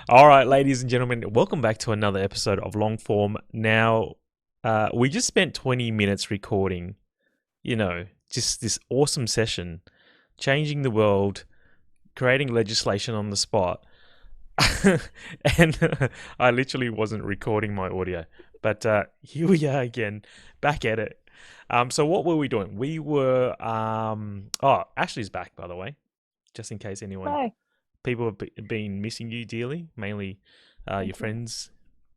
All right, ladies and gentlemen, welcome back to another episode of Long Form. Now, we just spent 20 minutes recording, just this awesome session, changing the world, creating legislation on the spot. and I literally wasn't recording my audio. But here we are again, back at it. So what were we doing? We were, Ashley's back, by the way, just in case anyone Hello. people have been missing you dearly, mainly your Thank you. friends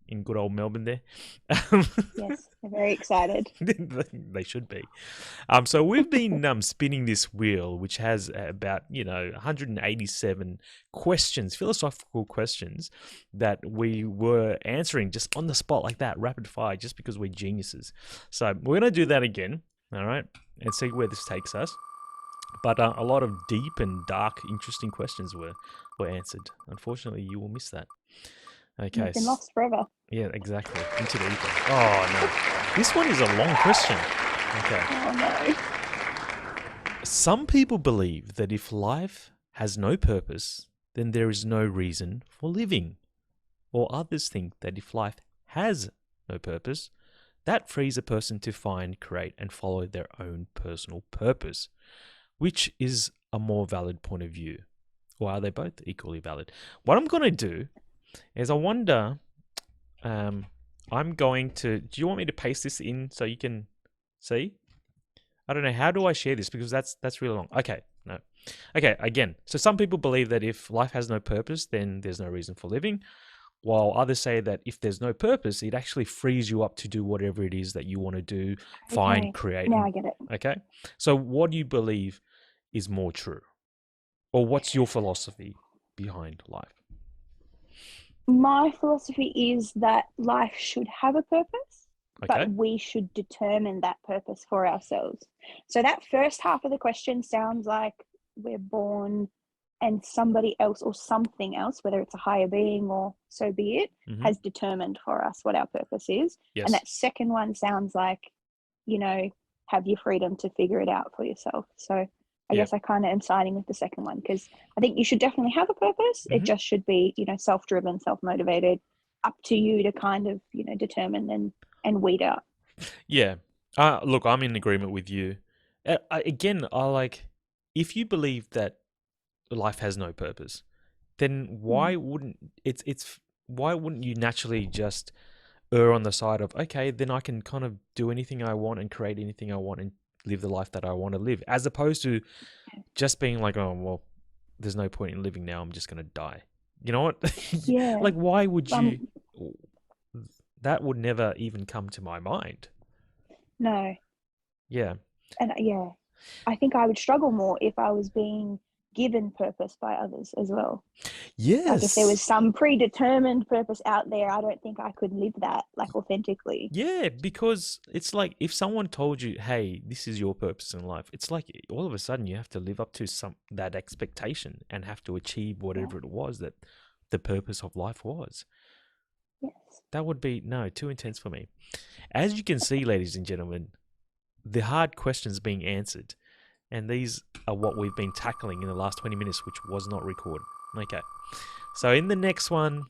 in good old Melbourne there. Yes, I'm very excited. They should be. So we've been spinning this wheel, which has about 187 questions, philosophical questions that we were answering just on the spot like that, rapid fire, just because we're geniuses. So we're gonna do that again, all right, and see where this takes us. But a lot of deep and dark, interesting questions were answered. Unfortunately, you will miss that. And Okay. they've been lost forever. Yeah, exactly. Into the ether. Oh no, this one is a long question. Okay. Oh no. Some people believe that if life has no purpose, then there is no reason for living. Or others think that if life has no purpose, that frees a person to find, create, and follow their own personal purpose. Which is a more valid point of view? Or are they both equally valid? What I'm going to do is I wonder, um, I'm going to, do you want me to paste this in so you can see? I don't know. How do I share this? Because that's really long. Okay, no. Okay, again. So some people believe that if life has no purpose, then there's no reason for living. While others say that if there's no purpose, it actually frees you up to do whatever it is that you want to do, find, Okay, create, now and I get it. okay. So what do you believe is more true? Or what's your philosophy behind life? My philosophy is that life should have a purpose, but Okay. we should determine that purpose for ourselves. So that first half of the question sounds like we're born and somebody else or something else, whether it's a higher being or so be it, Mm-hmm. has determined for us what our purpose is. And Yes. that second one sounds like, you know, have your freedom to figure it out for yourself. So I Yep. guess I kind of am siding with the second one because I think you should definitely have a purpose. It Mm-hmm. just should be, self driven, self motivated, up to you to kind of, determine and weed out. Yeah. Look, I'm in agreement with you. Again, I like if you believe that life has no purpose, then Mm. why wouldn't why wouldn't you naturally just err on the side of okay, then I can kind of do anything I want and create anything I want and live the life that I want to live, as opposed to just being like, oh well, there's no point in living now. I'm just gonna die. You know what? Yeah. Like, why would Um, you? That would never even come to my mind. no. Yeah. And yeah, I think I would struggle more if I was being given purpose by others as well. Like if there was Yes. some predetermined purpose out there, I don't think I could live that like authentically. Yeah, because it's like if someone told you, "Hey, this is your purpose in life," it's like all of a sudden you have to live up to some that expectation and have to achieve Yeah. whatever it was that the purpose of life was. Yes. That would be no too intense for me. As you can see, ladies and gentlemen, the hard questions being answered, and these are what we've been tackling in the last 20 minutes, which was not recorded. Okay, so in the next one,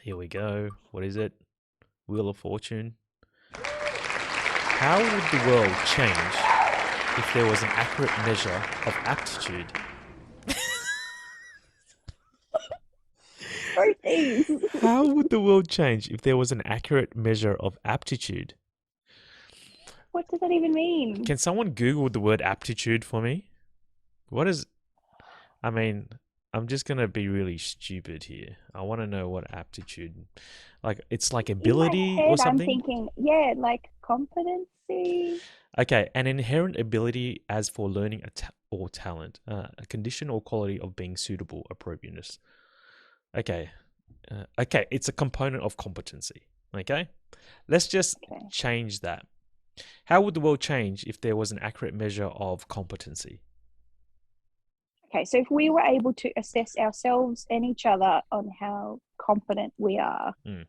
here we go. What is it? Wheel of Fortune. How would the world change if there was an accurate measure of aptitude? Both things. How would the world change if there was an accurate measure of aptitude? What does that even mean? Can someone Google the word aptitude for me? What is, I mean, I'm just going to be really stupid here. I want to know what aptitude, like, it's like In my ability or head, I'm something? thinking, yeah, like competency. Okay, an inherent ability as for learning or talent, a condition or quality of being suitable, appropriateness. Okay, okay, it's a component of competency. Okay, let's just Okay. change that. How would the world change if there was an accurate measure of competency? Okay. So if we were able to assess ourselves and each other on how competent we are Hmm.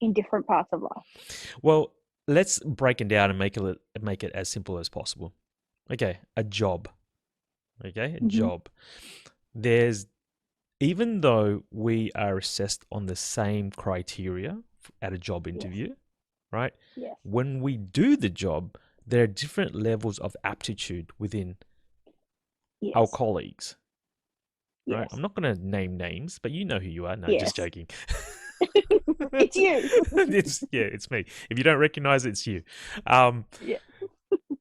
in different parts of life. Well, let's break it down and make it as simple as possible. Okay, a job. Okay, a Hmm. job. There's even though we are assessed on the same criteria at a job Yes. interview, right? Yes. When we do the job, there are different levels of aptitude within our Yes. colleagues, right? I'm Yes. not going to name names, but you know who you are. No, just Yes. joking. It's you. It's me. If you don't recognize it, it's you. Um, Yeah.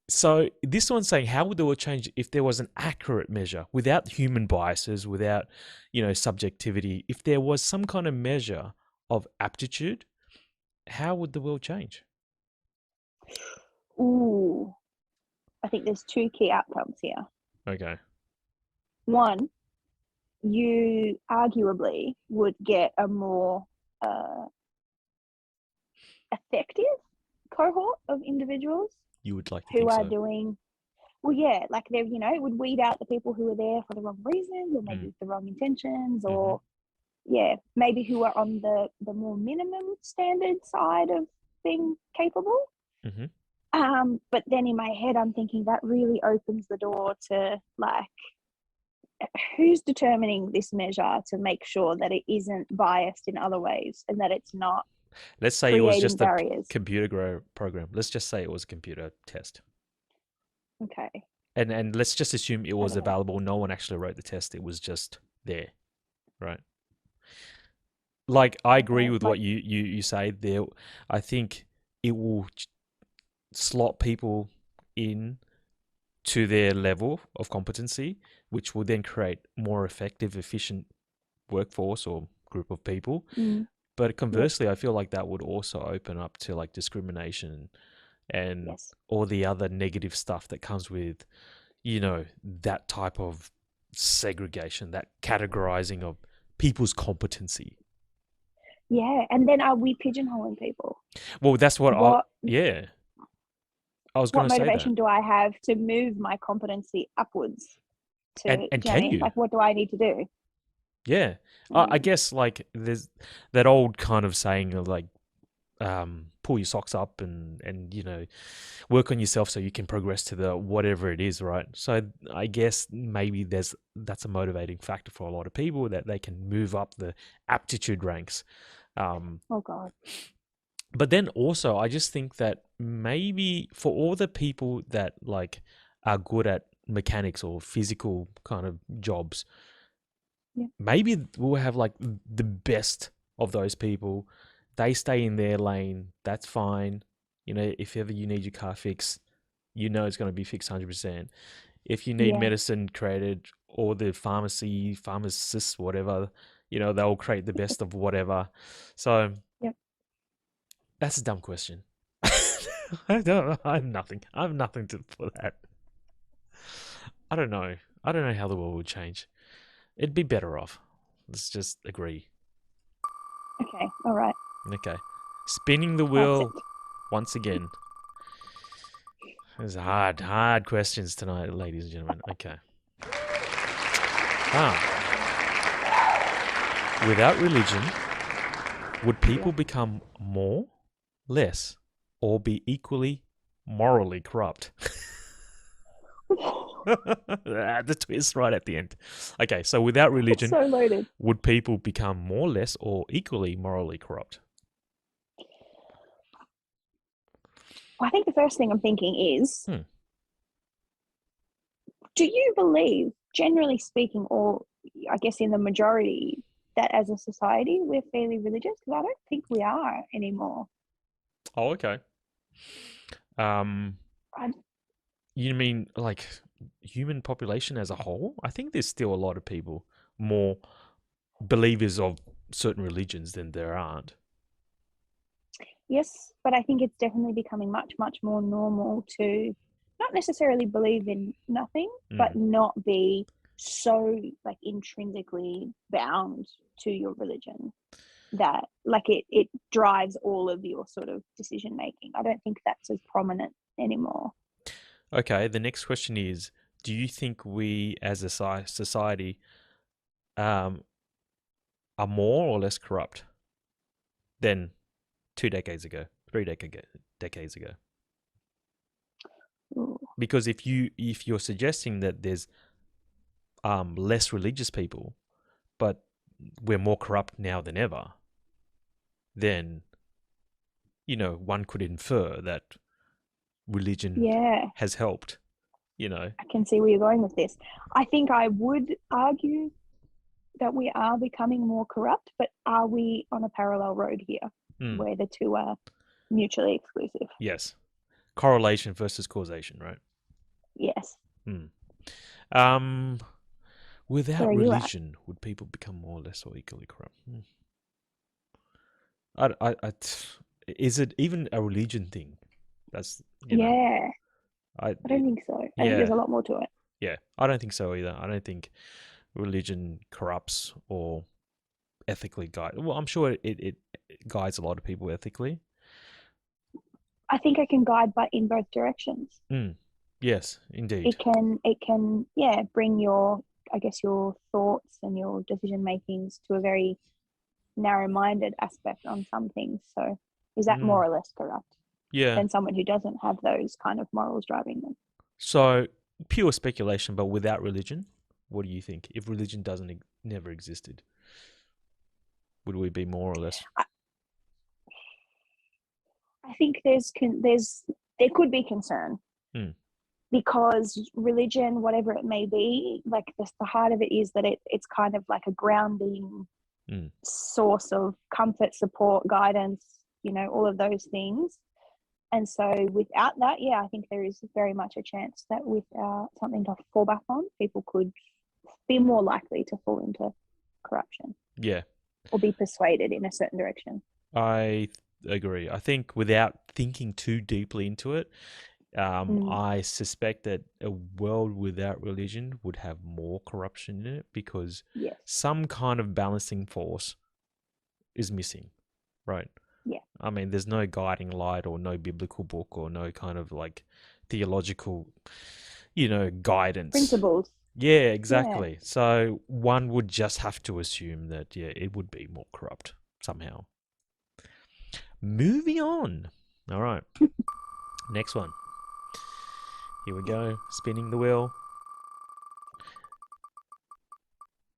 so this one's saying, how would the world change if there was an accurate measure without human biases, without, subjectivity? If there was some kind of measure of aptitude, how would the world change? Ooh. I think there's two key outcomes here. Okay. One, you arguably would get a more effective cohort of individuals You would like to who think are so. doing well. Yeah, like they're, it would weed out the people who are there for the wrong reasons, or maybe Mm. with the wrong intentions, Mm-hmm. or yeah, maybe who are on the more minimum standard side of being capable. Mm-hmm. But then in my head, I'm thinking that really opens the door to, like, who's determining this measure to make sure that it isn't biased in other ways and that it's not Let's say it was creating just a barriers. computer program. Let's just say it was a computer test. Okay. And let's just assume it was Okay. available. No one actually wrote the test. It was just there, right? Like, I agree Okay. with what you say there. I think it will slot people in to their level of competency, which will then create more effective, efficient workforce or group of people. Mm, But yep. conversely, I feel like that would also open up to like discrimination and Yes. all the other negative stuff that comes with, that type of segregation, that categorizing of people's competency. Yeah. And then are we pigeonholing people? Well, that's what What yeah, I was going what to say that. motivation do I have to move my competency upwards to, And do and you know what I can mean? you? Like, what do I need to do? Yeah. I Mm, guess like there's that old kind of saying of like, pull your socks up and work on yourself so you can progress to the whatever it is, right? So I guess maybe that's a motivating factor for a lot of people that they can move up the aptitude ranks. Um, oh God. but then also I just think that maybe for all the people that like are good at mechanics or physical kind of jobs, Yeah. maybe we'll have like the best of those people. They stay in their lane. That's fine. If ever you need your car fixed, it's going to be fixed 100%. If you need Yeah. medicine created or the pharmacists, whatever, they'll create the best of whatever. So Yep. that's a dumb question. I have nothing. I have nothing to for that. I don't know. I don't know how the world would change. It'd be better off. Let's just agree. Okay. All right. Okay. Spinning the That's it. wheel once again. These are hard questions tonight, ladies and gentlemen. Okay. Without religion, would people Yeah. become more, less, or be equally morally corrupt? The twist right at the end. Okay, so without It's religion, so loaded. would people become more, less, or equally morally corrupt? I think the first thing I'm thinking is, Hmm. do you believe, generally speaking, or I guess in the majority, that as a society we're fairly religious? Because I don't think we are anymore. Oh, okay. Um, I, you mean like human population as a whole? I think there's still a lot of people more believers of certain religions than there aren't. yes, but I think it's definitely becoming much, much more normal to not necessarily believe in nothing, but Mm. not be so like intrinsically bound to your religion that like it drives all of your sort of decision making. I don't think that's as prominent anymore. Okay, the next question is, do you think we as a society um, are more or less corrupt than 2 decades ago, decades ago? Ooh. Because if you're suggesting that there's less religious people, but we're more corrupt now than ever, then, one could infer that religion Yeah, has helped, I can see where you're going with this. I think I would argue that we are becoming more corrupt, but are we on a parallel road here Mm, where the two are mutually exclusive? yes. Correlation versus causation, right? Yes. Mm. Um, Where without are you at? religion, would people become more or less or equally corrupt? Is it even a religion thing? That's, Yeah, I, I don't think so. I think there's yeah, a lot more to it. yeah. I don't think so either. I don't think religion corrupts or ethically guide. Well, I'm sure it guides a lot of people ethically. I think I can guide but in both directions. Mm. Yes, indeed. It can yeah bring your, I guess, your thoughts and your decision makings to a very narrow-minded aspect on some things. So is that Mm. more or less corrupt Yeah. than someone who doesn't have those kind of morals driving them? So pure speculation, but without religion, what do you think? If religion doesn't never existed, would we be more or less? I, I think there could be concern Mm. because religion, whatever it may be, like the heart of it is that it's kind of like a grounding Mm. source of comfort, support, guidance, all of those things. And so without that, yeah, I think there is very much a chance that without something to fall back on, people could be more likely to fall into corruption Yeah, or be persuaded in a certain direction. I agree. I think without thinking too deeply into it, Mm, I suspect that a world without religion would have more corruption in it because yes. some kind of balancing force is missing, right? Yeah. I mean, there's no guiding light or no biblical book or no kind of like theological, guidance. Principles. Yeah, Yeah. exactly. So one would just have to assume that, yeah, it would be more corrupt somehow. Moving on. All right. Next one. Here we go. Spinning the wheel.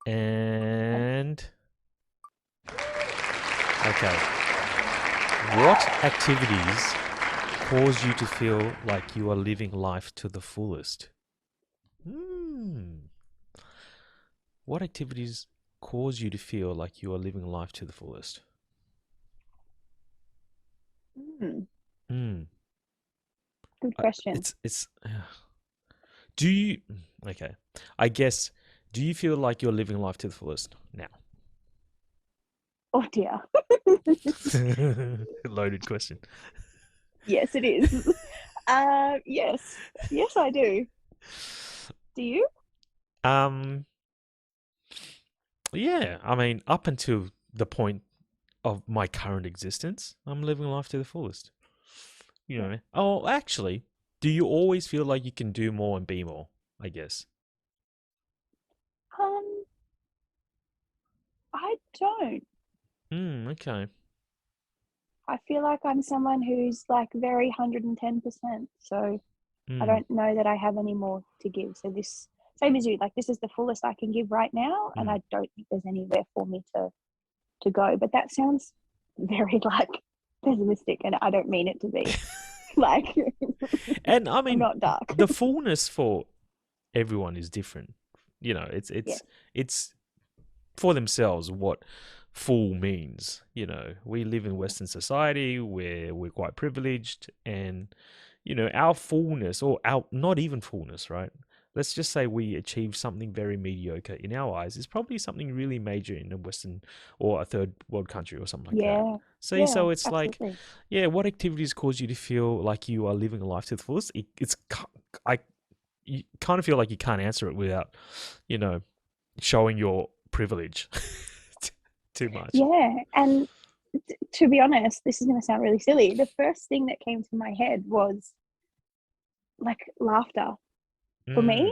And. Okay. What activities cause you to feel like you are living life to the fullest? Hmm. What activities cause you to feel like you are living life to the fullest? Mm, Hmm. good question. It's. Do you? Okay. I guess. Do you feel like you're living life to the fullest now? Oh dear. Loaded question. Yes, it is. Yes. Yes, I do. Do you? Um. Yeah. I mean, up until the point of my current existence, I'm living life to the fullest. You know Yeah. what I mean? Oh, actually, do you always feel like you can do more and be more? I guess. Um, I don't. Okay. I feel like I'm someone who's like very 110%. So I Mm. don't know that I have any more to give. So this, same as you, like this is the fullest I can give right now, and Mm. I don't think there's anywhere for me to go. But that sounds very like pessimistic, and I don't mean it to be. Like And I I'm mean, not dark. the fullness for everyone is different. It's Yes. it's for themselves what full means. We live in Yeah. Western society where we're quite privileged, and our fullness, or our not even fullness, right? Let's just say we achieve something very mediocre in our eyes, is probably something really major in a Western or a third world country or something like that. Yeah. See, Yeah. so it's like, Absolutely. yeah, what activities cause you to feel like you are living a life to the fullest? I you kind of feel like you can't answer it without, you know, showing your privilege too much. Yeah. And to be honest, this is going to sound really silly. The first thing that came to my head was like laughter. For me,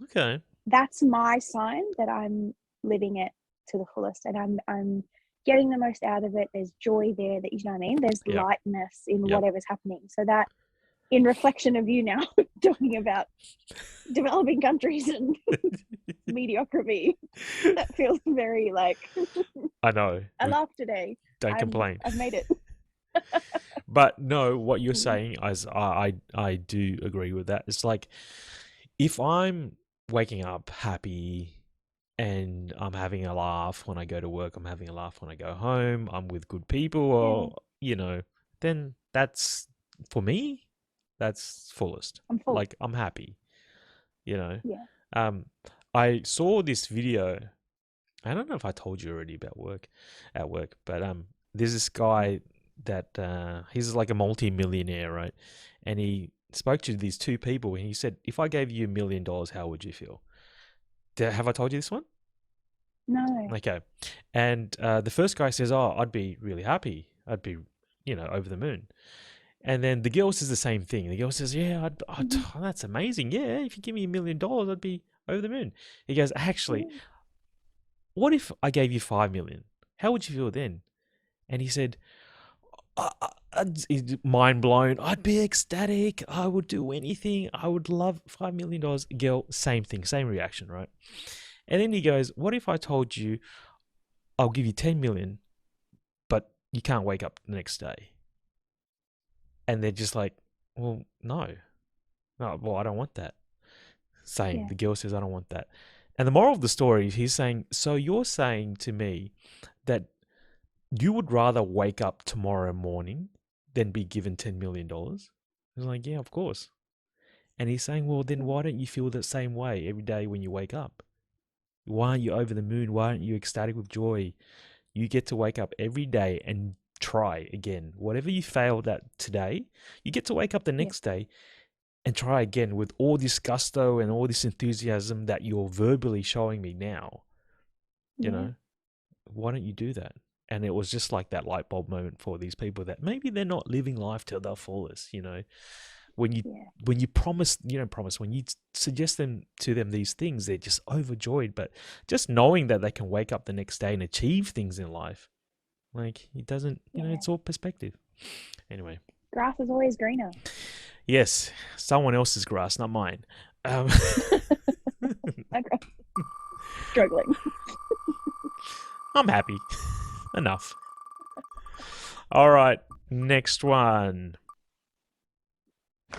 Okay. that's my sign that I'm living it to the fullest, and I'm getting the most out of it. There's joy there, that, you know what I mean? There's Yep. lightness in Yep. whatever's happening. So that in reflection of you now talking about developing countries and mediocrity, that feels very like I know. I laughed today. Don't complain. I've made it. But no, what you're saying, as I do agree with that. It's like if I'm waking up happy and I'm having a laugh when I go to work, I'm having a laugh when I go home, I'm with good people, Yeah, or then that's for me, that's fullest. I'm full. Like I'm happy, you know. Yeah. Um, I saw this video. I don't know if I told you already about work, but there's this guy that he's like a multi-millionaire, right? And he spoke to these two people, and he said, "If I gave you $1 million, how would you feel?" Have I told you this one? No. Okay. And the first guy says, "Oh, I'd be really happy. I'd be, over the moon." And then the girl says the same thing. The girl says, "Yeah, Mhm. oh, that's amazing. Yeah, if you give me $1 million, I'd be over the moon." He goes, "Actually, Yeah. what if I gave you 5 million? How would you feel then?" And he said, he's mind blown. I'd be ecstatic. I would do anything. I would love $5 million. Girl, same thing, same reaction, right? And then he goes, "What if I told you I'll give you 10 million, but you can't wake up the next day?" And they're just like, "Well, no, no, well, I don't want that." Same. Yeah. The girl says, "I don't want that." And the moral of the story is he's saying, "So you're saying to me that you would rather wake up tomorrow morning than be given $10 million?" I was like, "Yeah, of course." And he's saying, "Well, then why don't you feel the same way every day when you wake up? Why aren't you over the moon? Why aren't you ecstatic with joy? You get to wake up every day and try again. Whatever you failed at today, you get to wake up the Yeah. next day and try again with all this gusto and all this enthusiasm that you're verbally showing me now. You Yeah. know, why don't you do that?" And it was just like that light bulb moment for these people that maybe they're not living life to their fullest. When you Yeah. when you promise, when you suggest them to them these things, they're just overjoyed. But just knowing that they can wake up the next day and achieve things in life, like it doesn't, Yeah. it's all perspective. Anyway, Grass is always greener. yes, someone else's grass, not mine. Um, Okay. Struggling. I'm happy. Enough. All right, next one.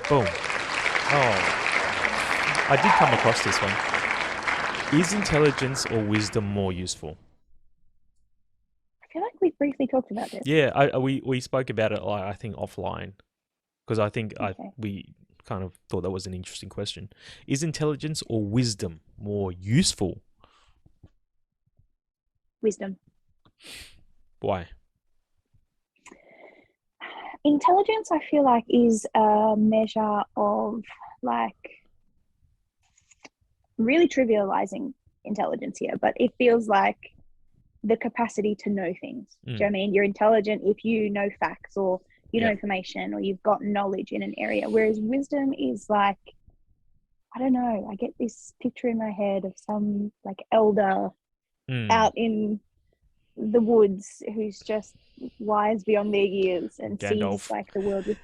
Boom. Oh, I did come across this one. Is intelligence or wisdom more useful? I feel like we briefly talked about this. Yeah, we spoke about it, like, I think offline, because I think Okay. we kind of thought that was an interesting question. Is intelligence or wisdom more useful? Wisdom. Why? Intelligence, I feel like, is a measure of like really trivializing intelligence here, but it feels like the capacity to know things. Do you know what I mean? You're intelligent if you know facts or you know Yeah. information or you've got knowledge in an area. Whereas wisdom is like, I don't know, I get this picture in my head of some like elder Mm. out in the woods who's just wise beyond their years and sees Gandalf. like the world with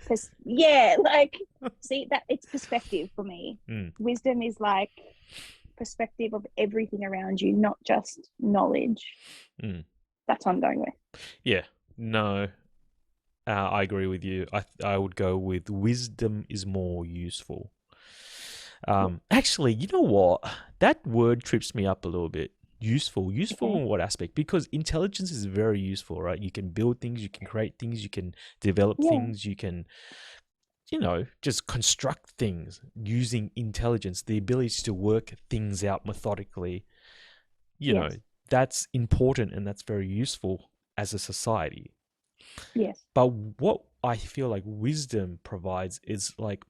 yeah, like see that it's perspective for me. Mm. Wisdom is like perspective of everything around you, not just knowledge. Mm. That's what I'm going with. Yeah. No, I agree with you. I would go with wisdom is more useful. Yeah. Actually, you know what? That word trips me up a little bit. Useful Okay. in what aspect? Because intelligence is very useful, right? You can build things, you can create things, you can develop Yeah. things, you can, just construct things using intelligence, the ability to work things out methodically. You know, Yes. that's important and that's very useful as a society. Yes. But what I feel like wisdom provides is like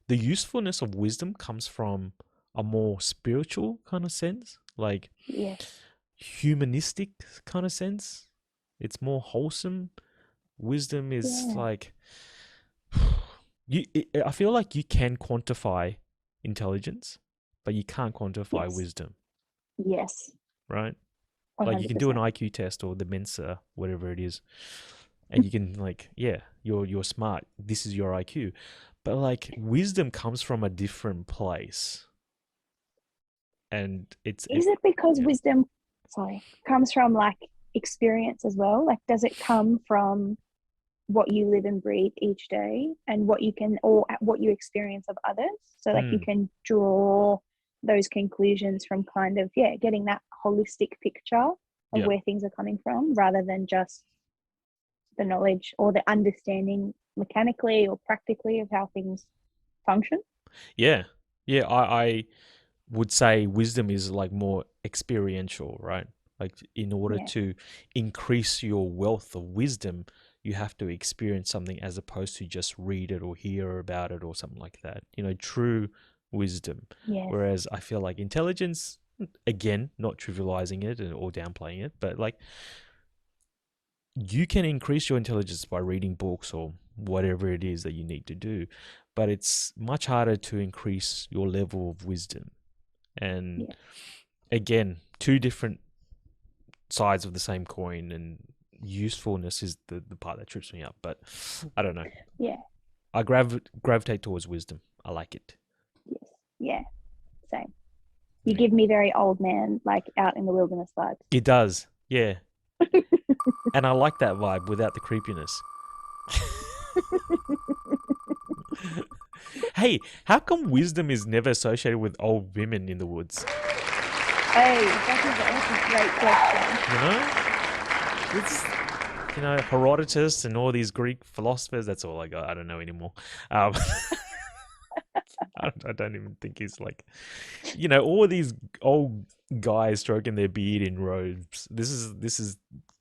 the usefulness of wisdom comes from a more spiritual kind of sense, like Yes. humanistic kind of sense. It's more wholesome. Wisdom is Yeah. like I feel like you can quantify intelligence, but you can't quantify Yes. wisdom, Yes. right? Like you can do an 100%. IQ test or the Mensa, whatever it is, and you can, like, yeah, you're smart. This is your IQ. But like wisdom comes from a different place, and Is it because yeah. wisdom, sorry, comes from like experience as well? Like, does it come from what you live and breathe each day and what you can, or what you experience of others? So, like, you Mm, can draw those conclusions from kind of, yeah, getting that holistic picture of yeah. where things are coming from rather than just the knowledge or the understanding mechanically or practically of how things function. Yeah. Yeah, I would say wisdom is like more experiential, right? Like in order Yeah. to increase your wealth of wisdom, you have to experience something as opposed to just read it or hear about it or something like that. True wisdom. Yes. Whereas I feel like intelligence, again, not trivializing it or downplaying it, but like you can increase your intelligence by reading books or whatever it is that you need to do, but it's much harder to increase your level of wisdom. And Yeah. again, two different sides of the same coin, and usefulness is the part that trips me up. But I don't know. Yeah. I gravitate towards wisdom. I like it. Yes. Yeah. Same. You Like, give me very old man, like out in the wilderness vibes. it does, yeah. And I like that vibe without the creepiness. Hey, how come wisdom is never associated with old women in the woods? Hey, that's a great question. You know, it's Herodotus and all these Greek philosophers. That's all I got. I don't know anymore. Um, I don't even think he's like, all these old guys stroking their beard in robes. This is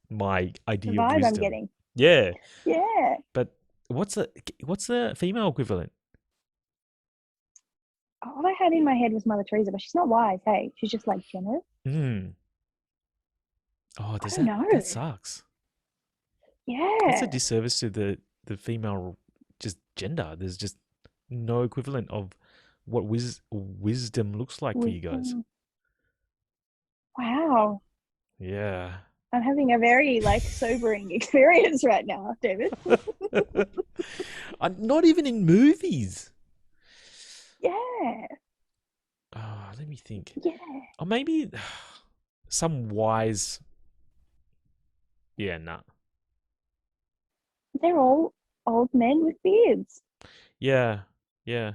my The idea of vibe I'm wisdom. getting. Yeah, Yeah. but what's the female equivalent? All I had in my head was Mother Teresa, but she's not wise. Hey, she's just like generous. Hmm. Oh, I does don't that know. sucks? That's a Yeah. disservice to the female just gender. There's just no equivalent of what wisdom looks like for you guys. Wisdom. Wow. Yeah. I'm having a very like sobering experience right now, David. Not even in movies. Yeah. Let me think. Yeah. Or maybe some wise. Yeah, nah. They're all old men with beards. Yeah, yeah.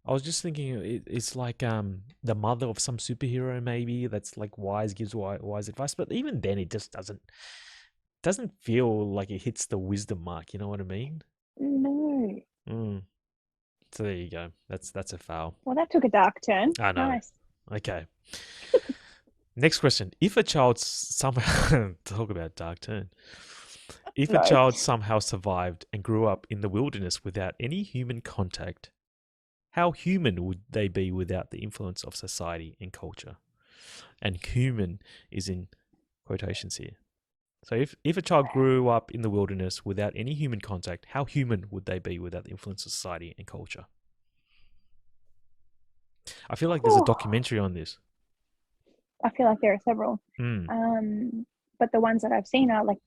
I was just thinking it's like the mother of some superhero maybe that's like wise, gives wise advice, but even then it just doesn't feel like it hits the wisdom mark. You know what I mean? No. Mm. So there you go. That's a foul. Well, that took a dark turn. I know. Nice. Okay. Next question. If a child somehow talk about dark turn. If a No. child somehow survived and grew up in the wilderness without any human contact, how human would they be without the influence of society and culture? And human is in quotations here. So if a child grew up in the wilderness without any human contact, how human would they be without the influence of society and culture? I feel like there's a Oh, documentary on this. I feel like there are several. Mm, Um, but the ones that I've seen are like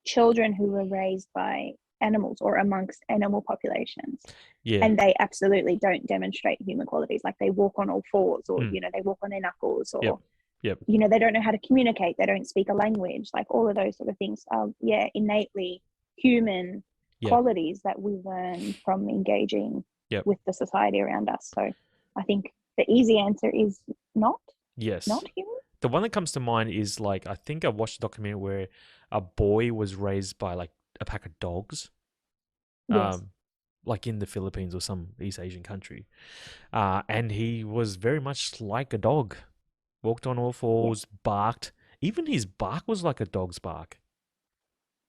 children who were raised by animals or amongst animal populations. yeah. And they absolutely don't demonstrate human qualities. Like they walk on all fours or, Mm, they walk on their knuckles yep. or, Yep. they don't know how to communicate. They don't speak a language. Like all of those sort of things are, yeah, innately human Yep. qualities that we learn from engaging Yep. with the society around us. So I think the easy answer is not, Yes. not human. The one that comes to mind is like I think I watched a documentary where a boy was raised by like a pack of dogs, Yes. um, like in the Philippines or some East Asian country, and he was very much like a dog. Walked on all Yeah. fours, barked. Even his bark was like a dog's bark.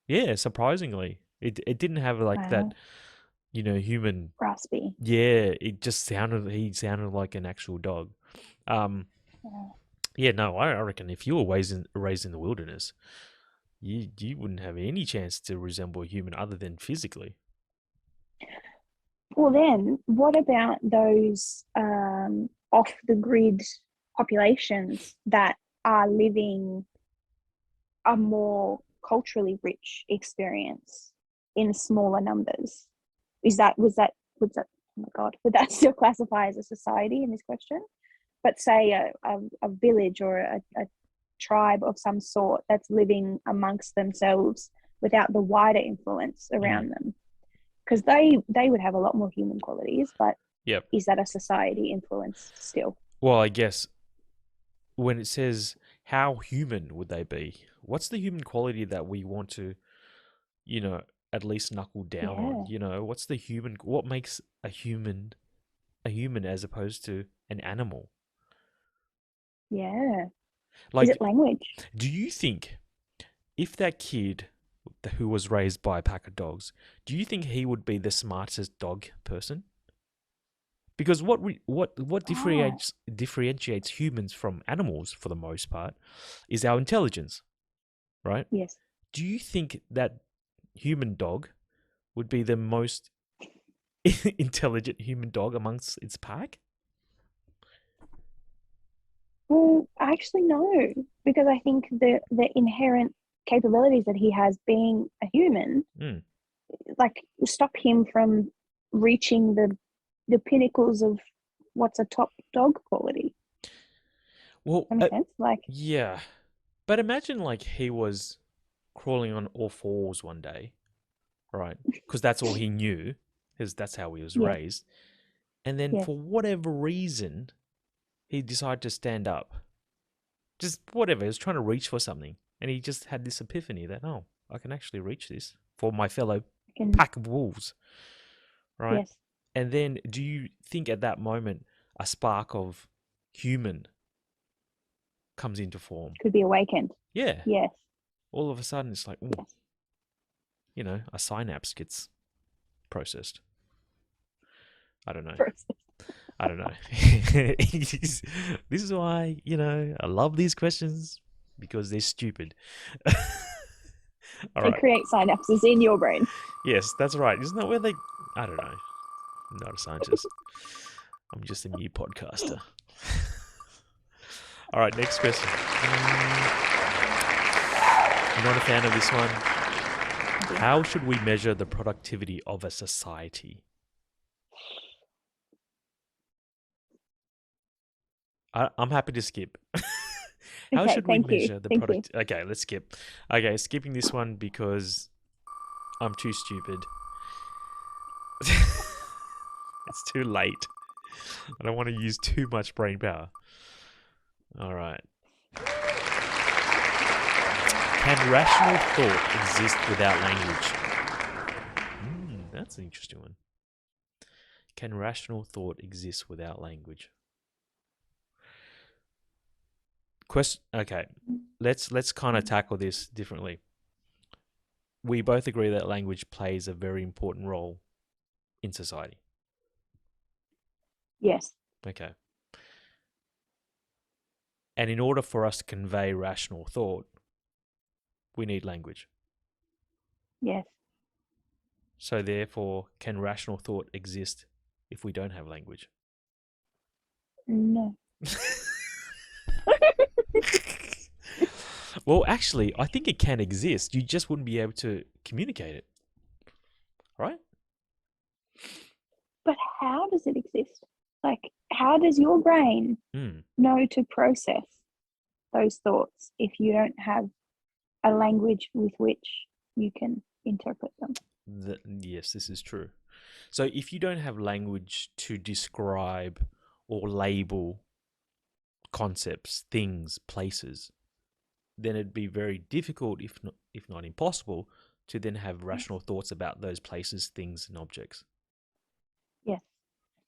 Yeah, surprisingly, it didn't have like that, Wow. human. Raspy. Yeah, it just he sounded like an actual dog. Um, Wow. yeah, no, I reckon if you were raised in the wilderness, you wouldn't have any chance to resemble a human other than physically. Well, then, what about those off the grid populations that are living a more culturally rich experience in smaller numbers? Was that would that, oh my God, would that still classify as a society in this question? But say a village or a tribe of some sort that's living amongst themselves without the wider influence around them, because they would have a lot more human qualities, but Yep. is that a society influence still? Well, I guess when it says how human would they be, what's the human quality that we want to, at least knuckle down on? Yeah, What's the human? What makes a human as opposed to an animal? yeah. Is Like, it language? do you think if that kid who was raised by a pack of dogs, do you think he would be the smartest dog person? Because what Oh, differentiates humans from animals for the most part is our intelligence, right? yes. Do you think that human dog would be the most intelligent human dog amongst its pack? Well, actually, no, because I think the inherent capabilities that he has being a human, Mm. like, stop him from reaching the pinnacles of what's a top dog quality. Well, That makes sense. Like, yeah, but imagine like he was crawling on all fours one day, right? Because that's all he knew, because that's how he was yes, raised. And then yes, for whatever reason, he decided to stand up. Just whatever, he was trying to reach for something. And he just had this epiphany that, oh, I can actually reach this for my fellow I can, pack of wolves, right? yes, And then do you think at that moment a spark of human comes into form? could be awakened. Yeah. Yes, All of a sudden it's like, ooh, yes. a synapse gets processed. I don't know. Process. I don't know. This is why, I love these questions because they're stupid. All They right. create synapses in your brain. Yes, that's right. Isn't that where they. I don't know. I'm not a scientist. I'm just a new podcaster. All right, next question. You're not a fan of this one? How should we measure the productivity of a society? I'm happy to skip. How Okay, should we thank you. measure the Thank you. product? Okay, let's skip. Okay, skipping this one because I'm too stupid. It's too late. I don't want to use too much brain power. All right. Can rational thought exist without language? That's an interesting one. Can rational thought exist without language? Question. Okay, let's kind of tackle this differently. We both agree that language plays a very important role in society. Yes, Okay. And in order for us to convey rational thought, we need language. yes. So therefore, can rational thought exist if we don't have language? No. Well, actually, I think it can exist. You just wouldn't be able to communicate it, right? But how does it exist? Like, how does your brain Hmm. know to process those thoughts if you don't have a language with which you can interpret them? Yes, this is true. So if you don't have language to describe or label concepts, things, places, then it'd be very difficult, if not impossible, to then have Yes. rational thoughts about those places, things, and objects. Yes.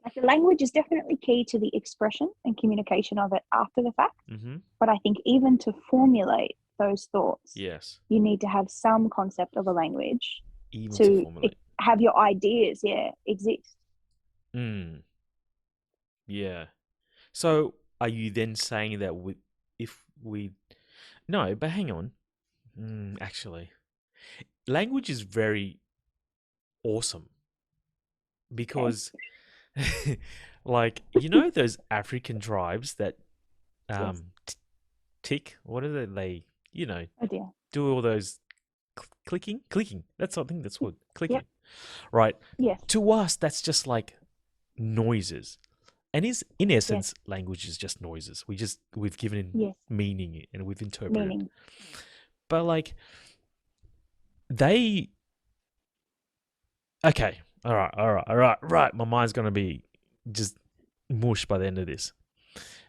Like, the language is definitely key to the expression and communication of it after the fact. Mm-hmm. But I think even to formulate those thoughts, Yes. you need to have some concept of a language Even to to formulate. have your ideas, yeah, exist. Mm. Yeah. So are you then saying that if we no, but hang on. Actually, language is very awesome Okay. because, like, those African tribes that Yes. tick. What are they? They Oh dear. do all those clicking. I think that's what Yep. clicking, right? Yes. To us, that's just like noises, and in Yes. essence, language is just noises. We've given Yes. meaning and we've interpreted. Meaning. But like they, okay, all right. My mind's gonna be just mush by the end of this.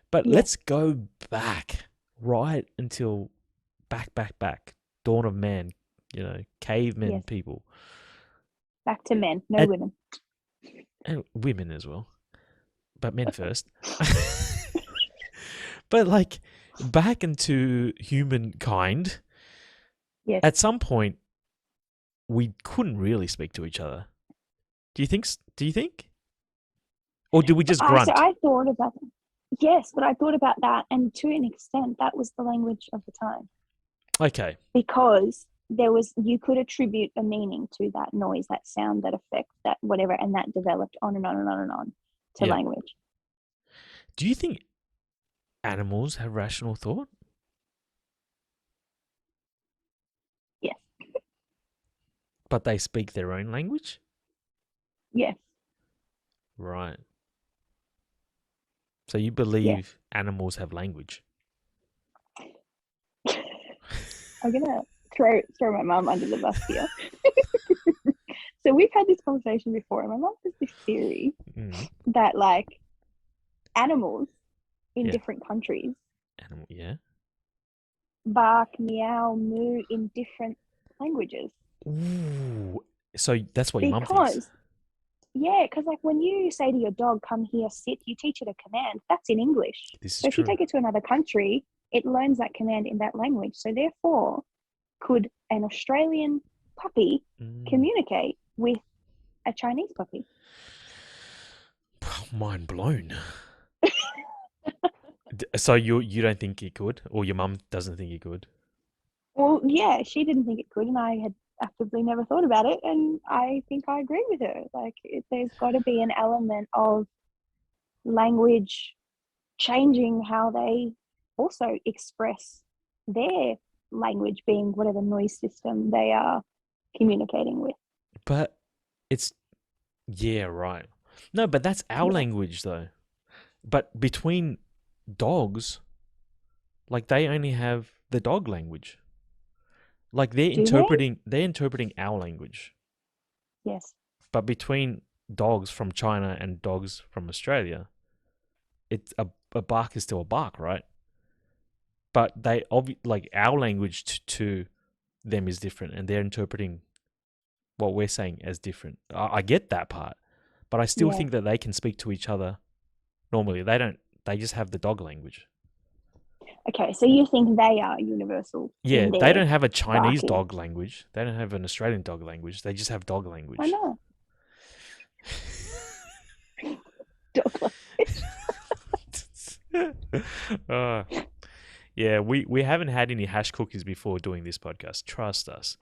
But Yes. let's go back right until back, dawn of man. Cavemen Yes. people Back to men, no and, women. and women as well, but men first. But like back into humankind, Yes. at some point we couldn't really speak to each other. Do you think? Or did we just So grunt? I thought about that. Yes, but I thought about that, and to an extent, that was the language of the time. Okay. Because you could attribute a meaning to that noise, that sound, that effect, that whatever, and that developed on and on and on and on to Yeah. language. Do you think animals have rational thought? Yes. But they speak their own language? Yes. Right. So you Yes. believe animals have language? I'm gonna throw my mum under the bus here. So we've had this conversation before, and my mum has this theory that like animals in different countries bark, meow, moo in different languages. Ooh. So that's what your mum thinks? Yeah, because like when you say to your dog, come here, sit, you teach it a command. That's in English. This is so if true. you take it to another country, it learns that command in that language. So therefore, could an Australian puppy communicate with a Chinese puppy? Mind blown. So you don't think it could, or your mum doesn't think it could? Well, yeah, she didn't think it could, and I had actively never thought about it, and I think I agree with her. Like, there's got to be an element of language changing how they also express their language, being whatever noise system they are communicating with. But it's, yeah, right. No, but that's our language though. But between dogs, like they only have the dog language. Like they're interpreting our language. Yes. But between dogs from China and dogs from Australia, it's a bark is still a bark, right? But they like our language to them is different, and they're interpreting what we're saying as different. I get that part, but I still think that they can speak to each other normally. They don't. They just have the dog language. Okay, so you think they are universal? Yeah, they don't have a Chinese barking. dog language. They don't have an Australian dog language. They just have dog language. Why not? Dog language. Yeah, we haven't had any hash cookies before doing this podcast. Trust us.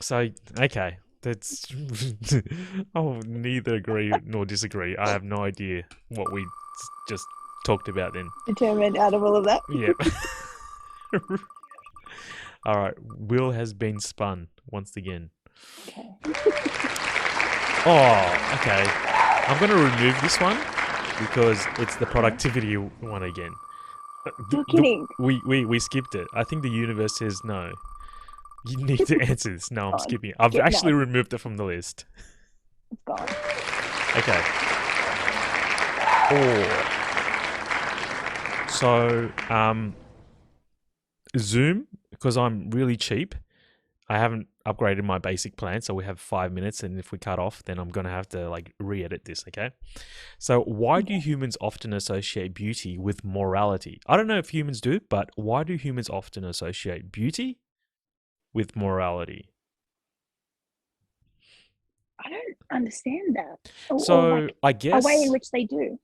So okay, that's I'll neither agree nor disagree. I have no idea what we just talked about then. Determined out of all of that. Yep. All right, wheel has been spun once again. Okay. Oh, okay. I'm going to remove this one because it's the productivity one again. You're kidding. We skipped it. I think the universe says no. You need to answer this. No, I'm skipping it. I've actually removed it from the list. It's gone. Okay. So, Zoom, because I'm really cheap, I haven't upgraded my basic plan, so we have 5 minutes, and if we cut off, then I'm going to have to like re-edit this, okay? So why do humans often associate beauty with morality? I don't know if humans do, but why do humans often associate beauty with morality? I don't understand that. So like I guess a way in which they do.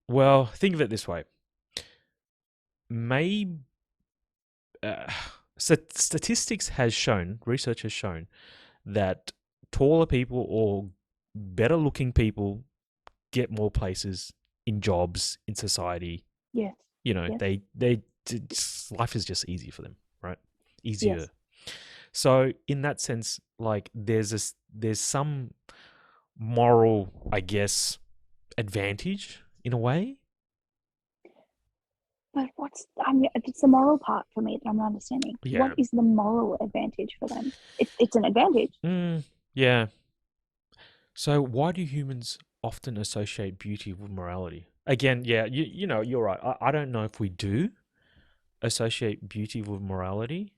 Well, think of it this way. Maybe statistics has shown, research has shown that taller people or better looking people get more places in jobs in society. Yes. You know, they life is just easy for them. right? Yes. Easier. So in that sense, like there's some moral, I guess, advantage in a way. But it's the moral part for me that I'm not understanding. What Yeah. is the moral advantage for them? It's an advantage. Yeah. So why do humans often associate beauty with morality? Again, yeah, you know, you're right. I don't know if we do associate beauty with morality.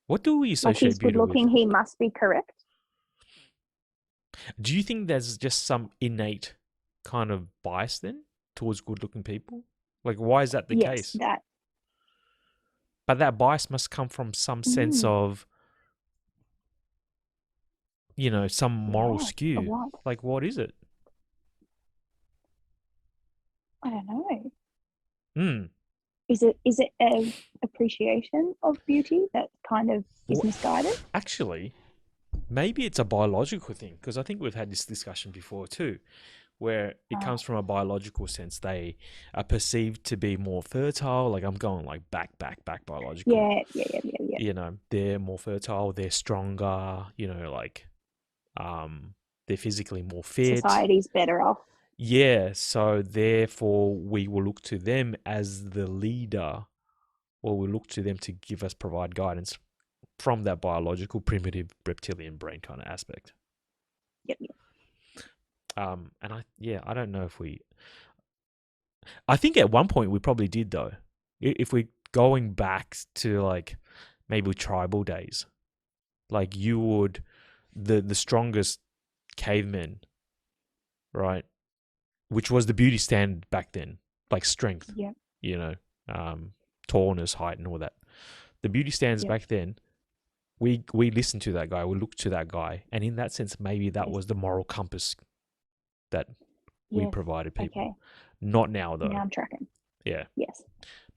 What do we Like associate he's good beauty with? looking, he must be correct. Do you think there's just some innate kind of bias then towards good looking people? Like, why is that the Yes, case? that. But that bias must come from some sense Mm, of, you know, some moral yeah. Of skew. what? Like, what is it? I don't know. Hmm. Is it a appreciation of beauty that kind of is Well, misguided? actually, maybe it's a biological thing because I think we've had this discussion before too, where it Uh, comes from a biological sense. They are perceived to be more fertile. Like, I'm going like back biological. yeah. You know, they're more fertile, they're stronger, you know, like they're physically more fit. Society's better off. Yeah, so therefore we will look to them as the leader, or we look to them to give us provide guidance from that biological primitive reptilian brain kind of aspect. Yep. And I don't know if we I think at one point we probably did though. If we're going back to like maybe tribal days, like you would the strongest cavemen, right? Which was the beauty standard back then, like strength, Yep. you know, um, tallness, height, and all that. The beauty standards Yep. back then, we listened to that guy, we looked to that guy, and in that sense, maybe that Yes. was the moral compass that we Yes. provided people. Okay. Not now, Now though. I'm tracking. Yeah, Yes.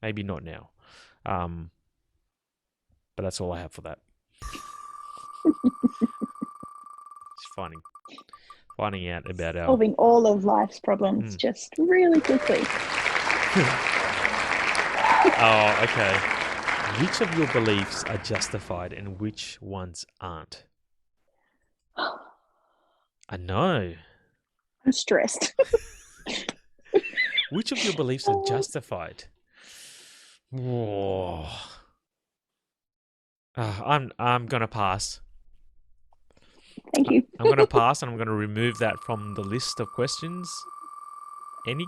maybe not now. Um, but that's all I have for that. Just finding out about our. Solving all of life's problems Mm. just really quickly. Oh, okay. Which of your beliefs are justified and which ones aren't? I know. I'm stressed. Which of your beliefs are Oh, justified? Whoa. I'm gonna pass. thank you. I'm gonna pass, and I'm gonna remove that from the list of questions. Any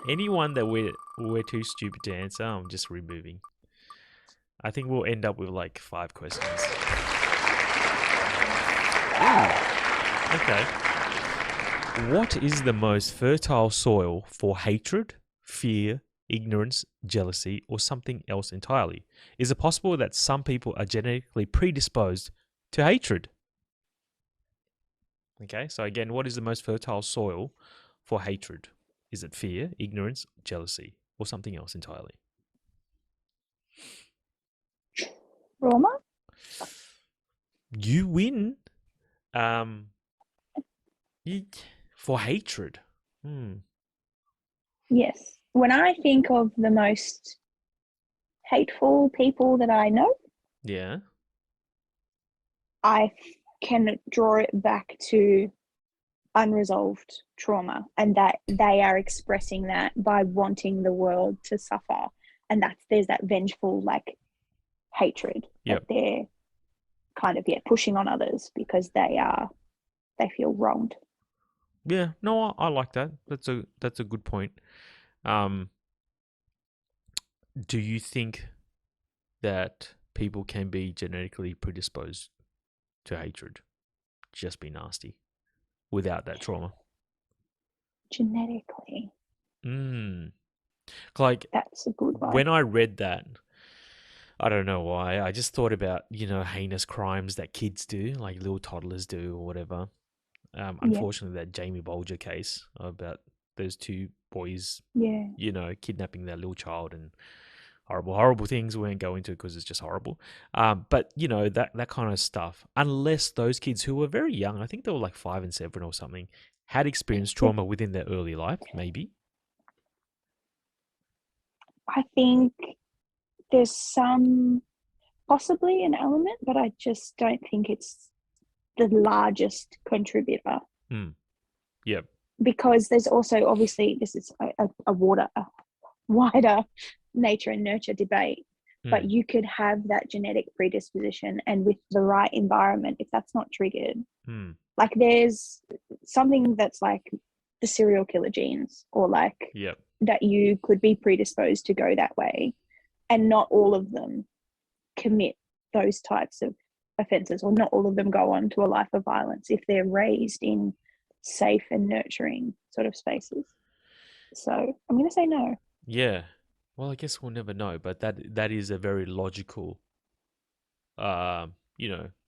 anyone that we're too stupid to answer, I'm just removing. I think we'll end up with like 5 questions. Ooh. Okay. What is the most fertile soil for hatred, fear, ignorance, jealousy, or something else entirely? Is it possible that some people are genetically predisposed to hatred? Okay, so again, what is the most fertile soil for hatred? Is it fear, ignorance, jealousy, or something else entirely? Roma? You win. Um, you, for hatred. Hmm. Yes. When I think of the most hateful people that I know, Yeah. I can draw it back to unresolved trauma and that they are expressing that by wanting the world to suffer. And there's that vengeful like hatred that Yep. they're kind of pushing on others because they feel wronged. Yeah. No, I like that. That's a good point. Um, do you think that people can be genetically predisposed to hatred? Just be nasty without that trauma. Genetically, Mm. Like that's a good one. when I read that, I don't know why. I just thought about, you know, heinous crimes that kids do, like little toddlers do or whatever. Yeah, Unfortunately, that Jamie Bolger case about those two boys, yeah. you know, kidnapping that little child and horrible things. We won't go into because it's just horrible. But you know that kind of stuff. Unless those kids who were very young, I think they were like 5 and 7 or something, had experienced Well, trauma within their early life, maybe. I think there's some possibly an element, but I just don't think it's the largest contributor. Hmm. Yep. Because there's also obviously this is a wider nature and nurture debate, but Hmm. you could have that genetic predisposition, and with the right environment, if that's not triggered, Hmm. like there's something that's like the serial killer genes, or like Yep. that you could be predisposed to go that way, and not all of them commit those types of offenses, or not all of them go on to a life of violence if they're raised in safe and nurturing sort of spaces. So I'm going to say no. Yeah. Well, I guess we'll never know, but that is a very logical,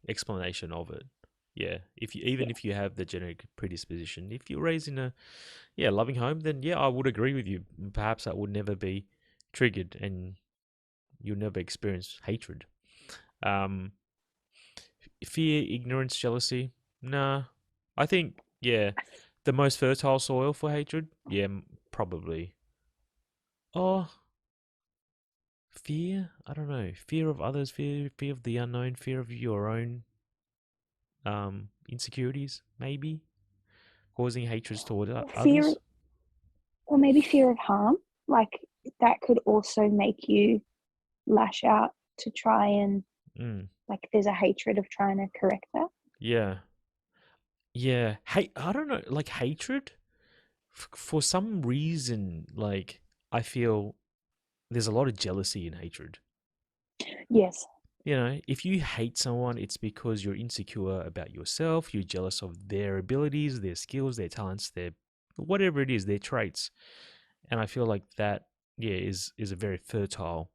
explanation of it. Yeah. If you even Yeah, if you have the genetic predisposition, if you're raised in a loving home, then yeah, I would agree with you. Perhaps that would never be triggered, and you'll never experience hatred. Um, Fear, ignorance, jealousy. Nah, I think yeah, the most fertile soil for hatred. Yeah, probably. Oh, fear. I don't know. Fear of others. Fear of the unknown. Fear of your own insecurities. Maybe causing hatreds toward fear, others. or maybe fear of harm. Like that could also make you lash out to try and, Mm, like, there's a hatred of trying to correct that. yeah. Yeah. Hey, I don't know. Like hatred. For some reason, like I feel there's a lot of jealousy and hatred. Yes, You know, if you hate someone, it's because you're insecure about yourself, you're jealous of their abilities, their skills, their talents, their whatever it is, their traits. And I feel like that, yeah, is a very fertile,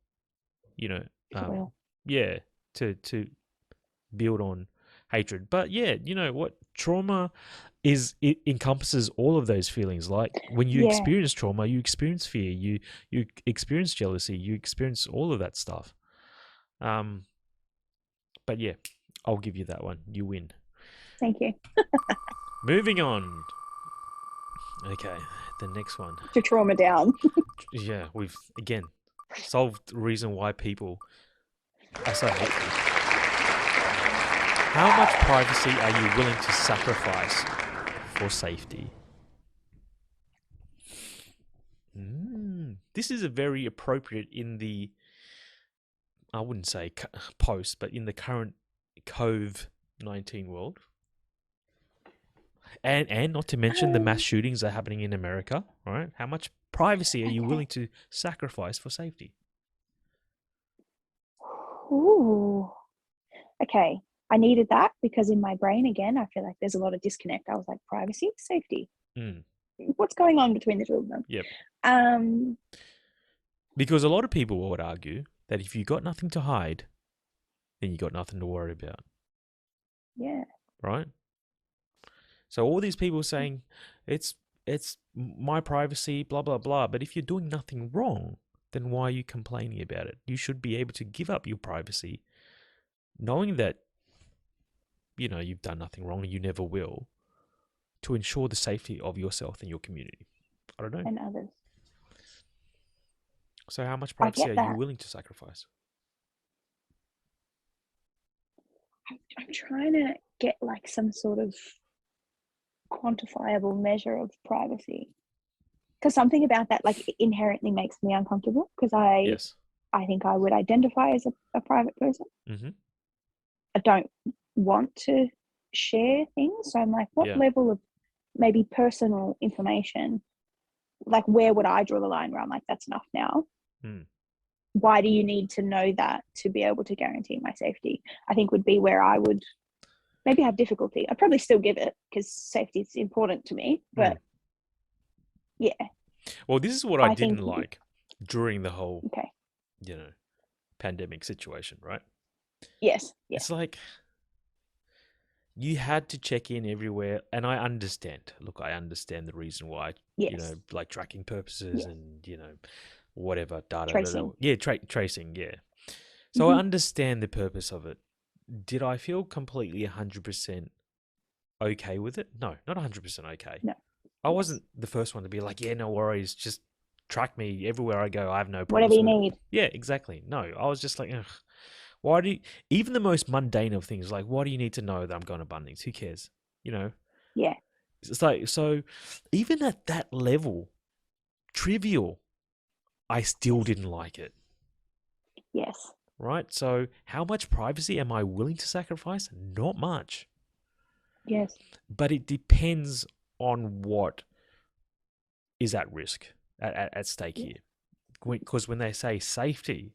you know, soil. yeah, to build on hatred. But yeah, you know what? Trauma it encompasses all of those feelings. Like when you Yeah, experience trauma, you experience fear, you experience jealousy, you experience all of that stuff. Um, but yeah, I'll give you that one. You win. thank you. Moving on. Okay, the next one. To trauma down. Yeah, we've again solved the reason why people are so hateful. How much privacy are you willing to sacrifice for safety? This is a very appropriate in the, I wouldn't say post, but in the current COVID-19 world. And not to mention the mass shootings that are happening in America, right? How much privacy are you Okay. willing to sacrifice for safety? Ooh. Okay. I needed that because in my brain, again, I feel like there's a lot of disconnect. I was like, privacy, safety. Mm, What's going on between the two of them? yep. Um, Because a lot of people would argue that if you got nothing to hide, then you got nothing to worry about, yeah. right? So all these people saying it's my privacy, blah blah blah. But if you're doing nothing wrong, then why are you complaining about it? You should be able to give up your privacy, knowing that you've done nothing wrong and you never will, to ensure the safety of yourself and your community. I don't know. And others. So how much I privacy get are you that. willing to sacrifice? I'm trying to get like some sort of quantifiable measure of privacy, because something about that like inherently makes me uncomfortable, because Yes. I think I would identify as a private person. Mm-hmm. I don't want to share things, so I'm like, what Yeah. level of maybe personal information, like where would I draw the line where I'm like, that's enough now? Mm. Why do you need to know that to be able to guarantee my safety? I think would be where I would maybe have difficulty. I'd probably still give it because safety is important to me, Mm. but yeah, Well, this is what I I didn't think, like during the whole, okay, you know, pandemic situation, right? yes, It's yes, like you had to check in everywhere, and I understand. Look, I understand the reason why, yes, like tracking purposes yes, and whatever data, tracing. yeah, tracing, yeah. So I Mm-hmm. understand the purpose of it. Did I feel completely 100% okay with it? No, not 100% okay. No, I yes, wasn't the first one to be like, yeah, no worries, just track me everywhere I go. I have no Whatever problems you with it. need. Yeah, exactly. No, I was just like, ugh, why do you, even the most mundane of things, like, why do you need to know that I'm going to Bunnings? Who cares? You know, Yeah. it's like, so even at that level, trivial, I still Yes. didn't like it. Yes. Right? So, how much privacy am I willing to sacrifice? Not much. Yes. But it depends on what is at risk, at stake Yes. here. Because when they say safety,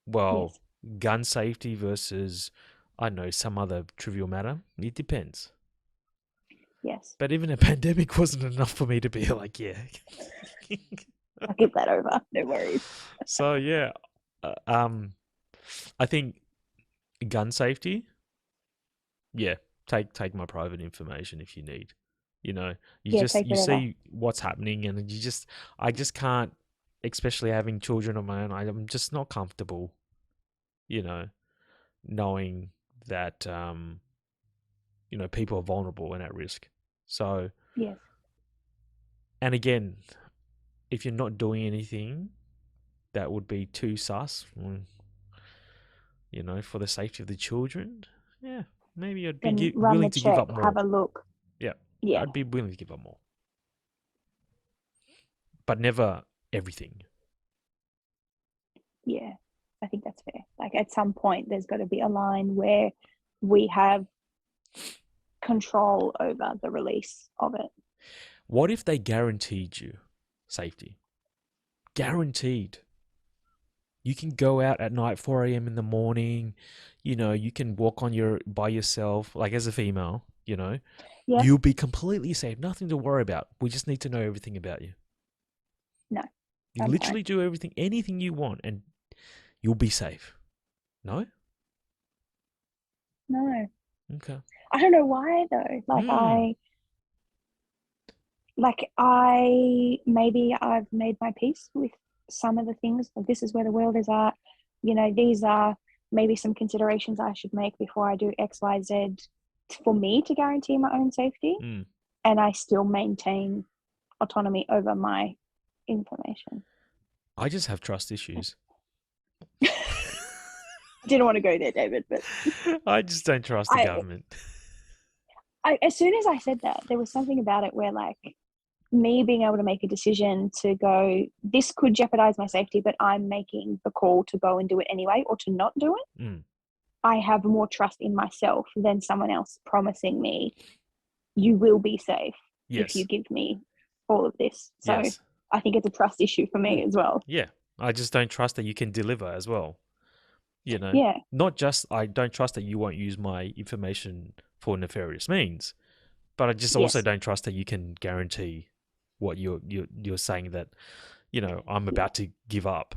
well, Yes. gun safety versus, I don't know, some other trivial matter, it depends. Yes. But even a pandemic wasn't enough for me to be like, yeah. I'll get that over. No worries. So, yeah, I think gun safety, yeah, take my private information if you need. You know, Yeah, take you whatever. see what's happening, and I just can't, especially having children of my own. I'm just not comfortable, you know, knowing that people are vulnerable and at risk. So, Yes. and again, if you're not doing anything that would be too sus, for the safety of the children, yeah, maybe I'd be Then run willing the to give check, up have more. a look. Yeah, Yeah. I'd be willing to give up more, but never everything. Yeah. I think that's fair. Like at some point there's got to be a line where we have control over the release of it. What if they guaranteed you safety? Guaranteed. You can go out at night, 4 a.m. in the morning. You can walk by yourself, like as a female. Yeah. You'll be completely safe. Nothing to worry about. We just need to know everything about you. No. You I'm fine. literally do anything you want, and you'll be safe. No? No. Okay. I don't know why though. Hmm. Maybe I've made my peace with some of the things. Like this is where the world is at. These are maybe some considerations I should make before I do X, Y, Z for me to guarantee my own safety. Hmm. And I still maintain autonomy over my information. I just have trust issues. I didn't want to go there, David, but I just don't trust the I, government. as soon as I said that, there was something about it where like me being able to make a decision to go, this could jeopardize my safety, but I'm making the call to go and do it anyway or to not do it. Mm. I have more trust in myself than someone else promising me, you will be safe if you Yes. give me all of this. So Yes. I think it's a trust issue for me as well. Yeah. I just don't trust that you can deliver as well. Yeah. Not just I don't trust that you won't use my information for nefarious means, but I just also Yes. don't trust that you can guarantee what you're saying that, I'm Yeah. about to give up,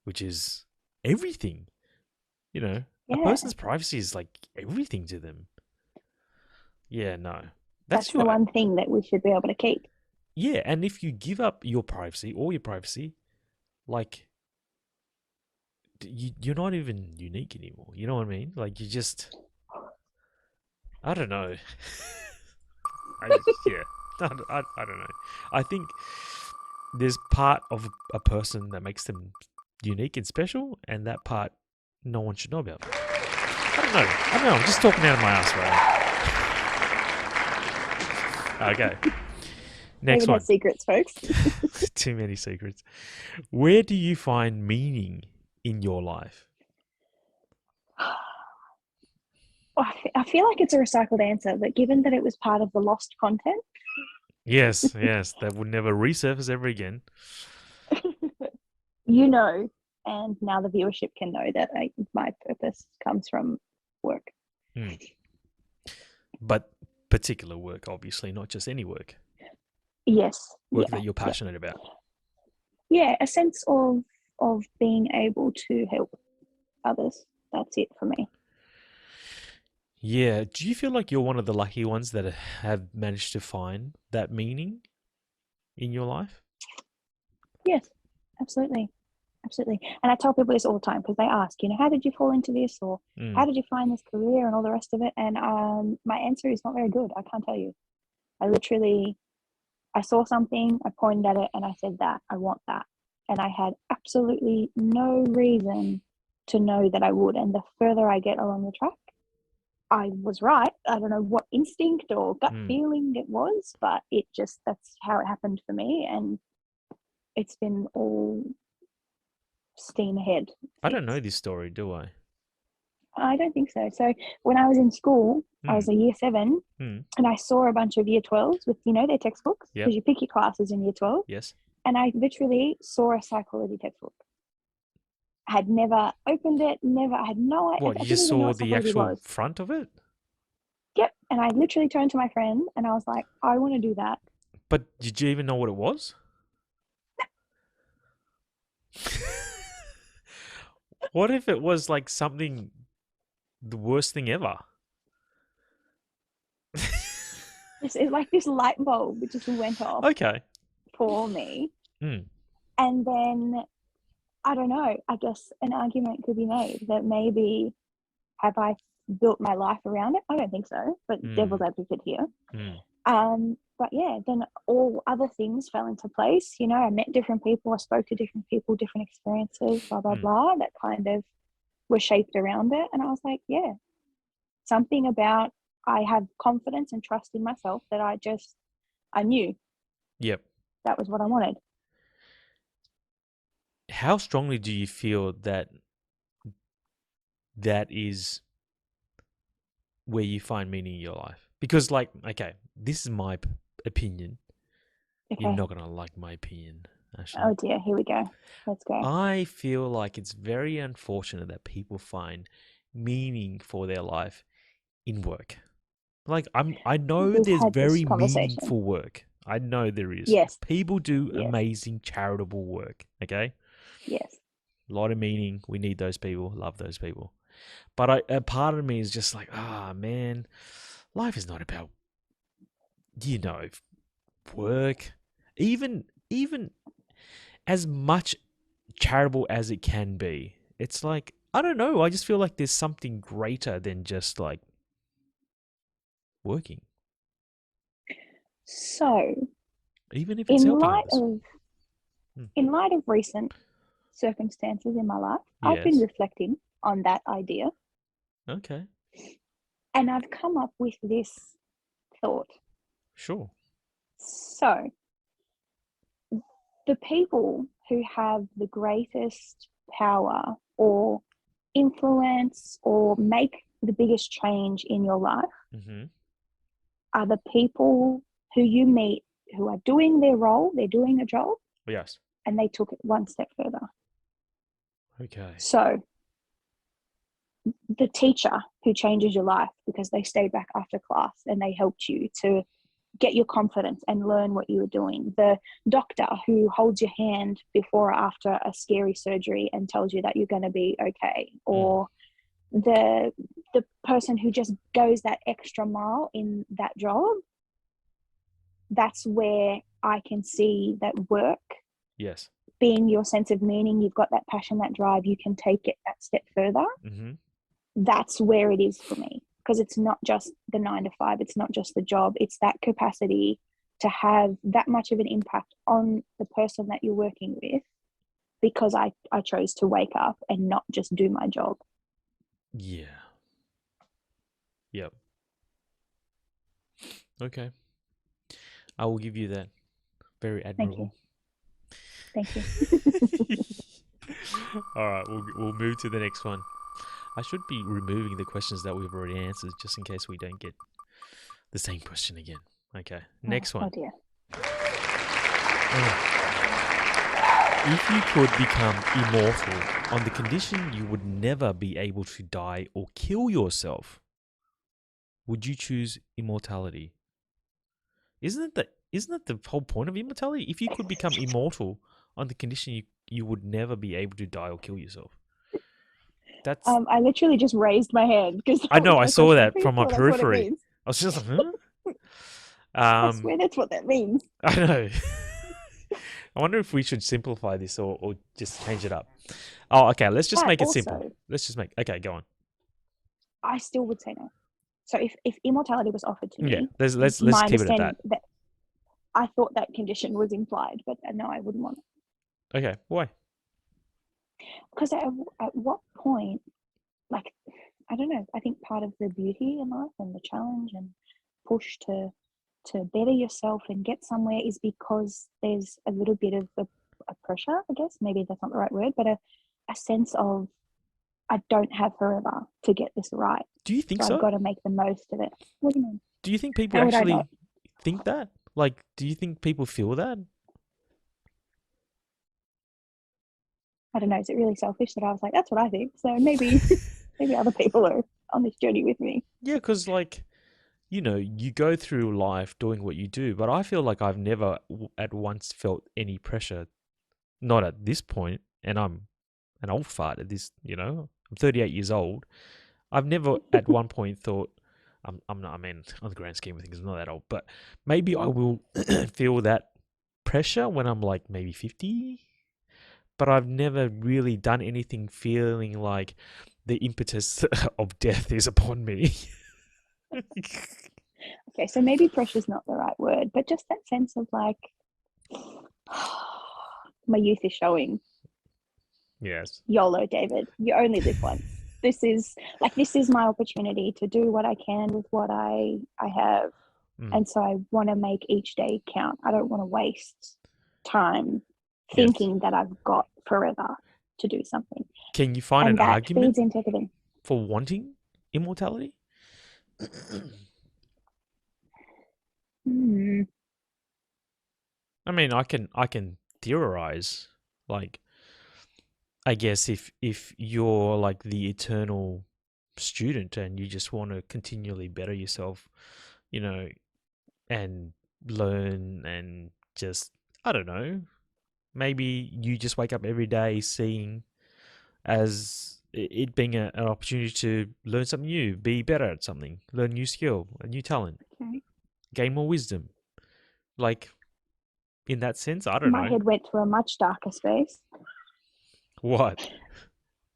which is everything. A Yeah. person's privacy is like everything to them. Yeah, no. That's That's the your one thing that we should be able to keep. Yeah, and if you give up your privacy, all your privacy, like you're not even unique anymore. You know what I mean? Like you just, I don't know. Yeah, I don't know. I think there's part of a person that makes them unique and special, and that part no one should know about. I don't know. I don't know. I'm just talking out of my ass right now. Okay. Next David has one. secrets, folks. Too many secrets. Where do you find meaning in your life? I feel like it's a recycled answer, but given that it was part of the lost content, Yes, yes, that would never resurface ever again. you know, and now the viewership can know that my purpose comes from work. Hmm. But particular work, obviously, not just any work. Yes. Work Yeah. that you're Yeah. passionate about. Yeah. A sense of being able to help others. That's it for me. Yeah. Do you feel like you're one of the lucky ones that have managed to find that meaning in your life? Yes. Absolutely. Absolutely. And I tell people this all the time because they ask, how did you fall into this, or how Mm. did you find this career and all the rest of it? And my answer is not very good. I can't tell you. I I saw something, I pointed at it, and I said that I want that. And I had absolutely no reason to know that I would. And the further I get along the track, I was right. I don't know what instinct or gut feeling it was, but that's how it happened for me. And it's been all steam ahead I don't know since. this story, do I? I don't think so. So when I was in school, I was a year 7, and I saw a bunch of year 12s with, their textbooks, because you pick your classes in year 12. Yes. And I literally saw a psychology textbook. I had never opened it, I had no idea. What, I you didn't just even know saw what the psychology actual was. front of it? Yep. And I literally turned to my friend and I was like, I want to do that. But did you even know what it was? What if it was like something, the worst thing ever? It's like this light bulb just went off Okay. for me. And then, I don't know, I guess an argument could be made that maybe have I built my life around it? I don't think so, but devil's advocate here. But yeah, then all other things fell into place. I met different people, I spoke to different people, different experiences, blah, blah, blah, that kind of were shaped around it. And I was like, yeah, something about I have confidence and trust in myself that I knew. Yep. That was what I wanted. How strongly do you feel that is where you find meaning in your life? Because, like, okay, this is my opinion. Okay. You're not going to like my opinion, Ashlea. Oh dear, here we go. Let's go. I feel like it's very unfortunate that people find meaning for their life in work. Like, I know We've there's had this very conversation. meaningful work. I know there is. Yes. People do amazing charitable work, okay? Yes. A lot of meaning. We need those people. Love those people. But a part of me is just like, man, life is not about, work. Even as much charitable as it can be, it's like, I don't know. I just feel like there's something greater than just like working. So, even if it's helping others. In light of recent circumstances in my life, I've been reflecting on that idea. Okay. And I've come up with this thought. Sure. So, the people who have the greatest power or influence or make the biggest change in your life are the people who you meet who are doing their role, they're doing a job. Yes. And they took it one step further. Okay. So, the teacher who changes your life because they stayed back after class and they helped you to get your confidence and learn what you were doing. The doctor who holds your hand before or after a scary surgery and tells you that you're going to be okay. Or the person who just goes that extra mile in that job. That's where I can see that work. Yes. Being your sense of meaning, you've got that passion, that drive, you can take it that step further. That's where it is for me, because it's not just the 9 to 5, it's not just the job, it's that capacity to have that much of an impact on the person that you're working with, because I chose to wake up and not just do my job. Yeah. Yep. Okay. I will give you that. Very admirable. Thank you. All right, we'll move to the next one. I should be removing the questions that we've already answered just in case we don't get the same question again. Okay, next one. Oh dear. If you could become immortal on the condition you would never be able to die or kill yourself, would you choose immortality? Isn't that the whole point of immortality? If you could become immortal on the condition you would never be able to die or kill yourself. That's I literally just raised my hand because I know, I saw that from my sure periphery. I was just like, huh? I swear that's what that means. I know. I wonder if we should simplify this or just change it up. Oh, okay. Let's just make it simple. Okay, go on. I still would say no. So if immortality was offered to me, let's my keep it at that. I thought that condition was implied, but no, I wouldn't want it. Okay, why? Because at what point, like, I don't know, I think part of the beauty in life and the challenge and push to better yourself and get somewhere is because there's a little bit of a pressure, I guess. Maybe that's not the right word, but a sense of I don't have forever to get this right. Do you think So I've so? got to make the most of it. What do you mean? Do you think people How would I not? actually think that? Like, do you think people feel that? I don't know. Is it really selfish that I was like, that's what I think? So maybe maybe other people are on this journey with me. Yeah, because like, you go through life doing what you do, but I feel like I've never at once felt any pressure. Not at this point, and I'm an old fart at this. I'm 38 years old. I've never at one point thought, I'm not. I mean, on the grand scheme of things, I'm not that old, but maybe I will feel that pressure when I'm like maybe 50. But I've never really done anything feeling like the impetus of death is upon me. Okay, so maybe pressure's not the right word, but just that sense of like, my youth is showing. Yes. YOLO, David. You only live once. This is my opportunity to do what I can with what I have. Mm, And so I want to make each day count. I don't want to waste time yes. thinking that I've got forever to do something. Can you find an And that argument feeds into everything. for wanting immortality? Hmm. I mean, I can theorize. Like, I guess if you're like the eternal student and you just want to continually better yourself, you know, and learn and just, I don't know, maybe you just wake up every day seeing as it being an opportunity to learn something new, be better at something, learn a new skill, a new talent, Okay. gain more wisdom. Like, in that sense, I don't My know. head went to a much darker space. What?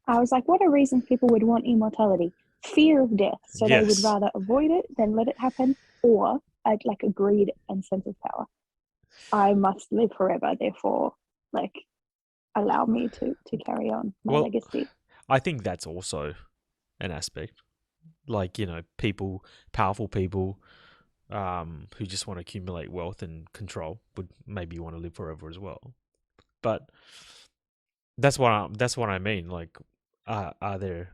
I was like, what are reasons people would want immortality? Fear of death. So they would Yes. rather avoid it than let it happen, or like a greed and sense of power. I must live forever, therefore, like, allow me to carry on my Well, legacy. I think that's also an aspect. Like, people, powerful people, who just want to accumulate wealth and control would maybe want to live forever as well. But that's what I mean. Like, are there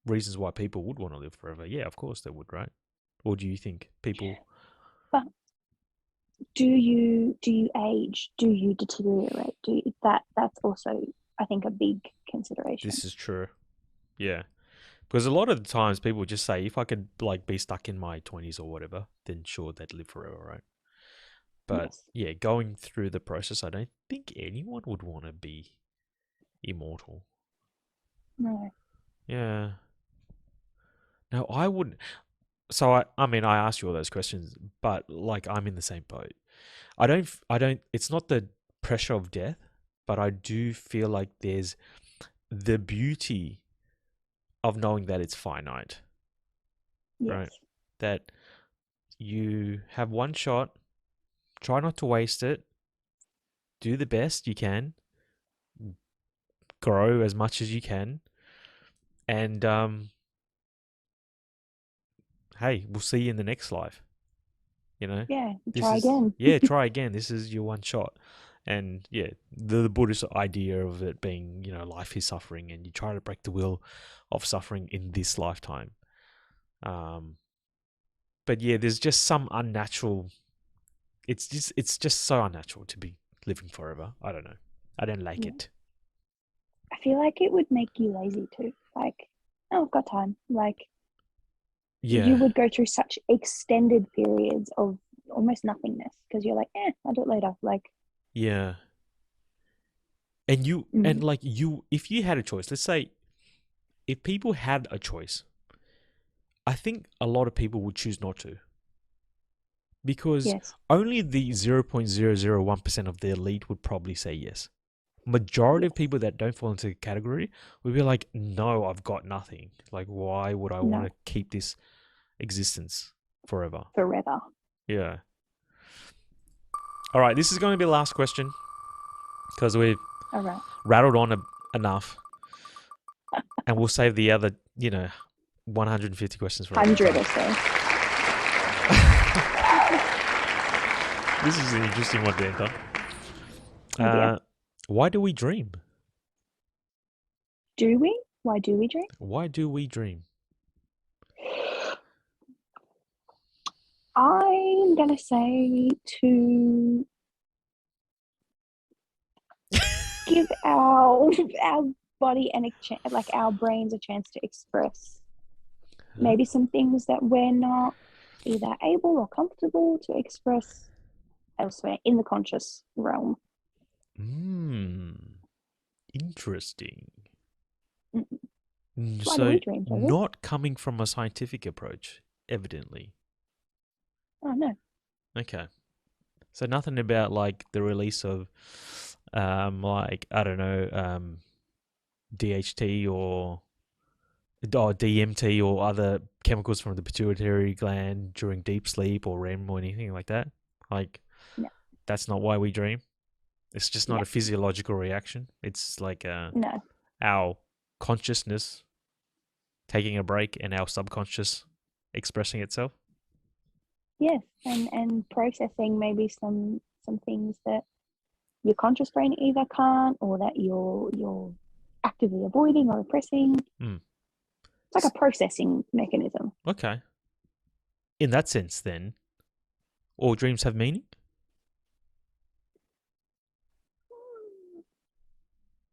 reasons why people would want to live forever? Yeah, of course they would, right? Or do you think people? But do you age? Do you deteriorate? That's also, I think, a big consideration. This is true. Yeah, because a lot of the times people just say, if I could like be stuck in my 20s or whatever, then sure they'd live forever, right? But Yes. yeah, going through the process, I don't think anyone would want to be immortal. No. Yeah. No, I wouldn't. So I mean, I asked you all those questions, but like I'm in the same boat. I don't. It's not the pressure of death, but I do feel like there's the beauty of knowing that it's finite, right? Yes. That you have one shot. Try not to waste it. Do the best you can. Grow as much as you can, and hey, we'll see you in the next life. You know, Yeah. this Try is, again. yeah, try again. This is your one shot. And yeah, the Buddhist idea of it being, life is suffering and you try to break the will of suffering in this lifetime. Um, but yeah, there's just some unnatural, it's just so unnatural to be living forever. I don't know. I don't like Yeah. it. I feel like it would make you lazy too. Like, oh, I've got time. Like, you Yeah. would go through such extended periods of almost nothingness because you're like, I'll do it later. Like, Yeah. And mm, if you had a choice, let's say if people had a choice, I think a lot of people would choose not to. Because yes, only the 0.001% of the elite would probably say yes. Majority of yes, people that don't fall into the category would be like, no, I've got nothing. Like, why would I want no, to keep this existence forever? forever. Yeah. All right, this is going to be the last question because we've All right. rattled on enough, and we'll save the other, 150 questions for another 100 time. or so. This is an interesting one to end on. Oh dear. Why do we dream? Do we? Why do we dream? Why do we dream? I'm going to say to give our body and like our brains a chance to express maybe some things that we're not either able or comfortable to express elsewhere in the conscious realm. Interesting. Why do So, we dream, Toby? not coming from a scientific approach, evidently. Oh no. Okay. So nothing about like the release of, like I don't know, DHT or DMT or other chemicals from the pituitary gland during deep sleep or REM or anything like that. Like, No. that's not why we dream. It's just not No. a physiological reaction. It's like No. our consciousness taking a break and our subconscious expressing itself. Yes, and processing maybe some things that your conscious brain either can't or that you're actively avoiding or repressing. Mm. It's like a processing mechanism. Okay. In that sense, then, all dreams have meaning?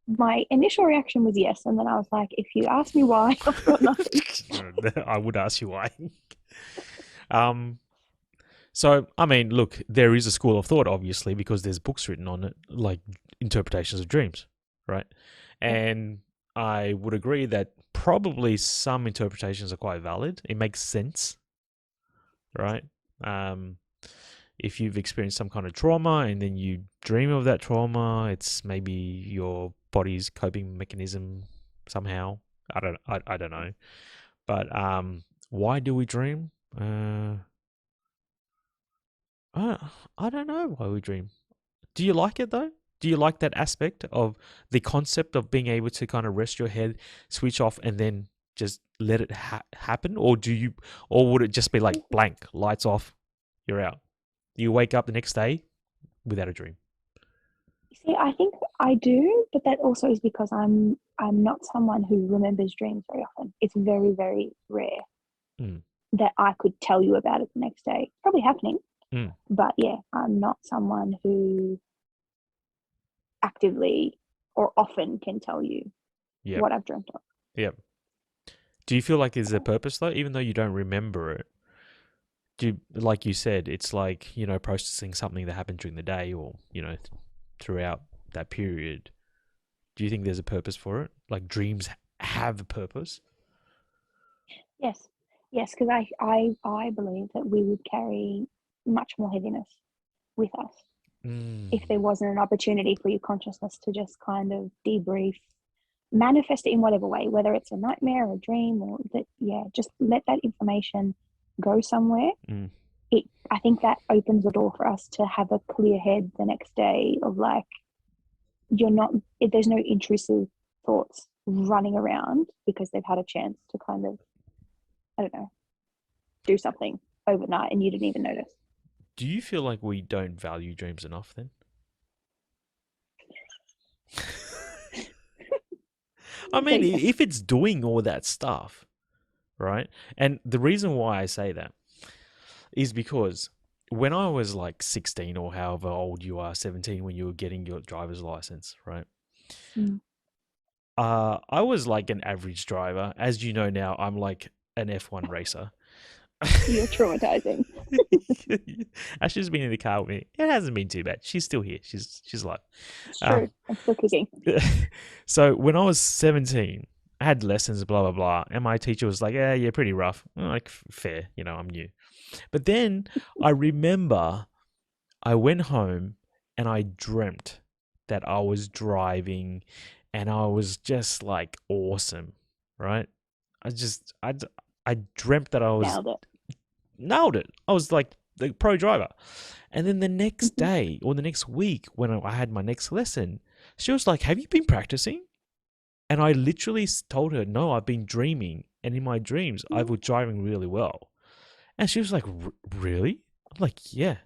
My initial reaction was yes, and then I was like, if you ask me why, I've got nothing. I would ask you why. So, I mean, look, there is a school of thought, obviously, because there's books written on it, like interpretations of dreams, right? And I would agree that probably some interpretations are quite valid. It makes sense, right? If you've experienced some kind of trauma and then you dream of that trauma, it's maybe your body's coping mechanism somehow. I don't know. But why do we dream? I don't know why we dream. Do you like it though? Do you like that aspect of the concept of being able to kind of rest your head, switch off, and then just let it happen, or would it just be like blank, lights off, you're out? You wake up the next day without a dream. See, I think I do, but that also is because I'm not someone who remembers dreams very often. It's very, very rare that I could tell you about it the next day. It's probably happening. But yeah, I'm not someone who actively or often can tell you what I've dreamt of. Yep. Do you feel like there's a purpose though, even though you don't remember it? Like you said, it's like, processing something that happened during the day or, throughout that period. Do you think there's a purpose for it? Like dreams have a purpose? Yes, because I believe that we would carry much more heaviness with us if there wasn't an opportunity for your consciousness to just kind of debrief, manifest it in whatever way, whether it's a nightmare or a dream or that, just let that information go somewhere. I think that opens the door for us to have a clear head the next day of like, there's no intrusive thoughts running around because they've had a chance to kind of, I don't know, do something overnight and you didn't even notice. Do you feel like we don't value dreams enough then? I mean, if it's doing all that stuff, right? And the reason why I say that is because when I was like 16 or however old you are, 17, when you were getting your driver's license, right? I was like an average driver. As you know now, I'm like an F1 racer. You're traumatizing. Ashlea's been in the car with me. It hasn't been too bad. She's still here. She's alive. It's true. I'm still kicking. So when I was 17, I had lessons, blah, blah, blah. And my teacher was like, yeah, you're pretty rough. I'm like, fair, I'm new. But then I remember I went home and I dreamt that I was driving and I was just like awesome, right? I dreamt that I was... Nailed it. Nailed it. I was like the pro driver. And then the next Mhm. day or the next week when I had my next lesson, she was like, "Have you been practicing?" And I literally told her, "No, I've been dreaming. And in my dreams, I was driving really well." And she was like, "Really?" I'm like, "Yeah."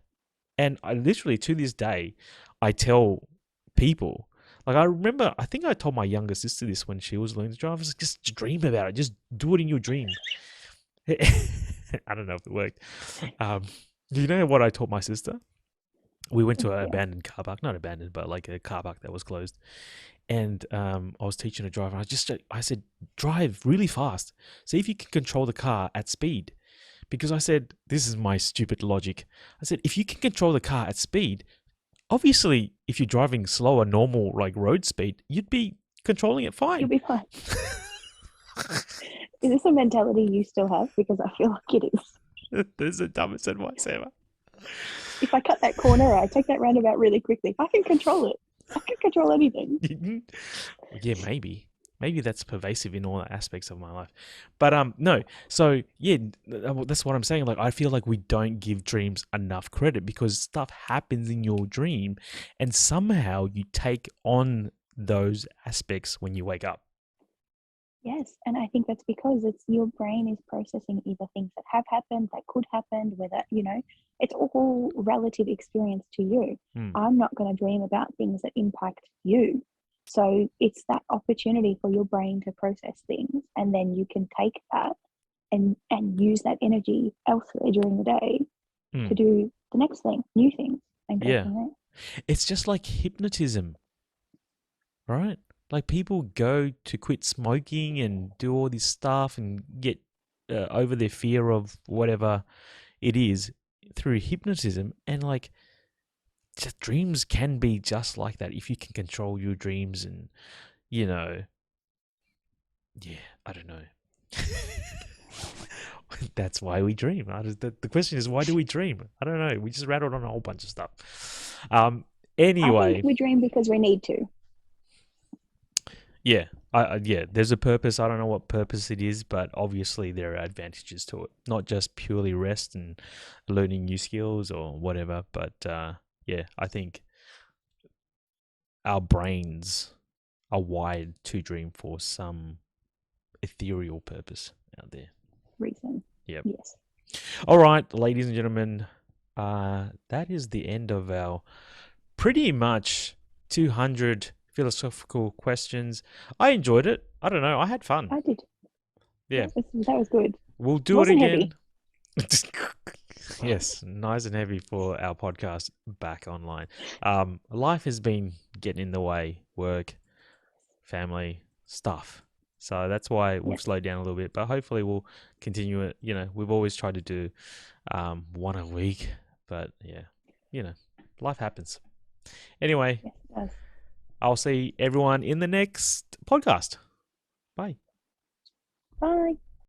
And I literally, to this day, I tell people, like, I remember, I think I told my younger sister this when she was learning to drive. I was like, just dream about it. Just do it in your dream. I don't know if it worked. Um, do you know what I taught my sister? We went to an Yeah. abandoned car park, not abandoned, but like a car park that was closed. And I was teaching a driver. I said, drive really fast. See if you can control the car at speed. Because I said, this is my stupid logic. I said, if you can control the car at speed, obviously, if you're driving slower, normal, like road speed, you'd be controlling it You'll fine. be fine. Is this a mentality you still have? Because I feel like it is. This is the dumbest advice ever. If I cut that corner, I take that roundabout really quickly. I can control it. I can control anything. Yeah, maybe. Maybe that's pervasive in all aspects of my life. But no. So yeah, that's what I'm saying. Like I feel like we don't give dreams enough credit because stuff happens in your dream and somehow you take on those aspects when you wake up. Yes, and I think that's because it's your brain is processing either things that have happened, that could happen, whether, it's all relative experience to you. Hmm. I'm not going to dream about things that impact you. So it's that opportunity for your brain to process things, and then you can take that and use that energy elsewhere during the day Hmm. to do the next thing, new things, and go Yeah. from there. It's just like hypnotism, right? Like people go to quit smoking and do all this stuff and get over their fear of whatever it is through hypnotism. And like just dreams can be just like that if you can control your dreams and, you know, yeah, I don't know. That's why we dream. The question is, why do we dream? I don't know. We just rattled on a whole bunch of stuff. I think Anyway, we dream because we need to. yeah, yeah. There's a purpose. I don't know what purpose it is, but obviously there are advantages to it. Not just purely rest and learning new skills or whatever, but yeah, I think our brains are wired to dream for some ethereal purpose out there. Reason. Yep. Yes. All right, ladies and gentlemen, that is the end of our pretty much 200 philosophical questions. I enjoyed it. I don't know. I had fun. I did. Yeah. Yeah, that was good. We'll It do it wasn't heavy. again. Yes, nice and heavy for our podcast back online. Life has been getting in the way, work, family, stuff. So that's why we've Yes. slowed down a little bit, but hopefully we'll continue it. You know, we've always tried to do one a week, but yeah, you know, life happens. Anyway, Yes, it does. I'll see everyone in the next podcast. Bye. Bye.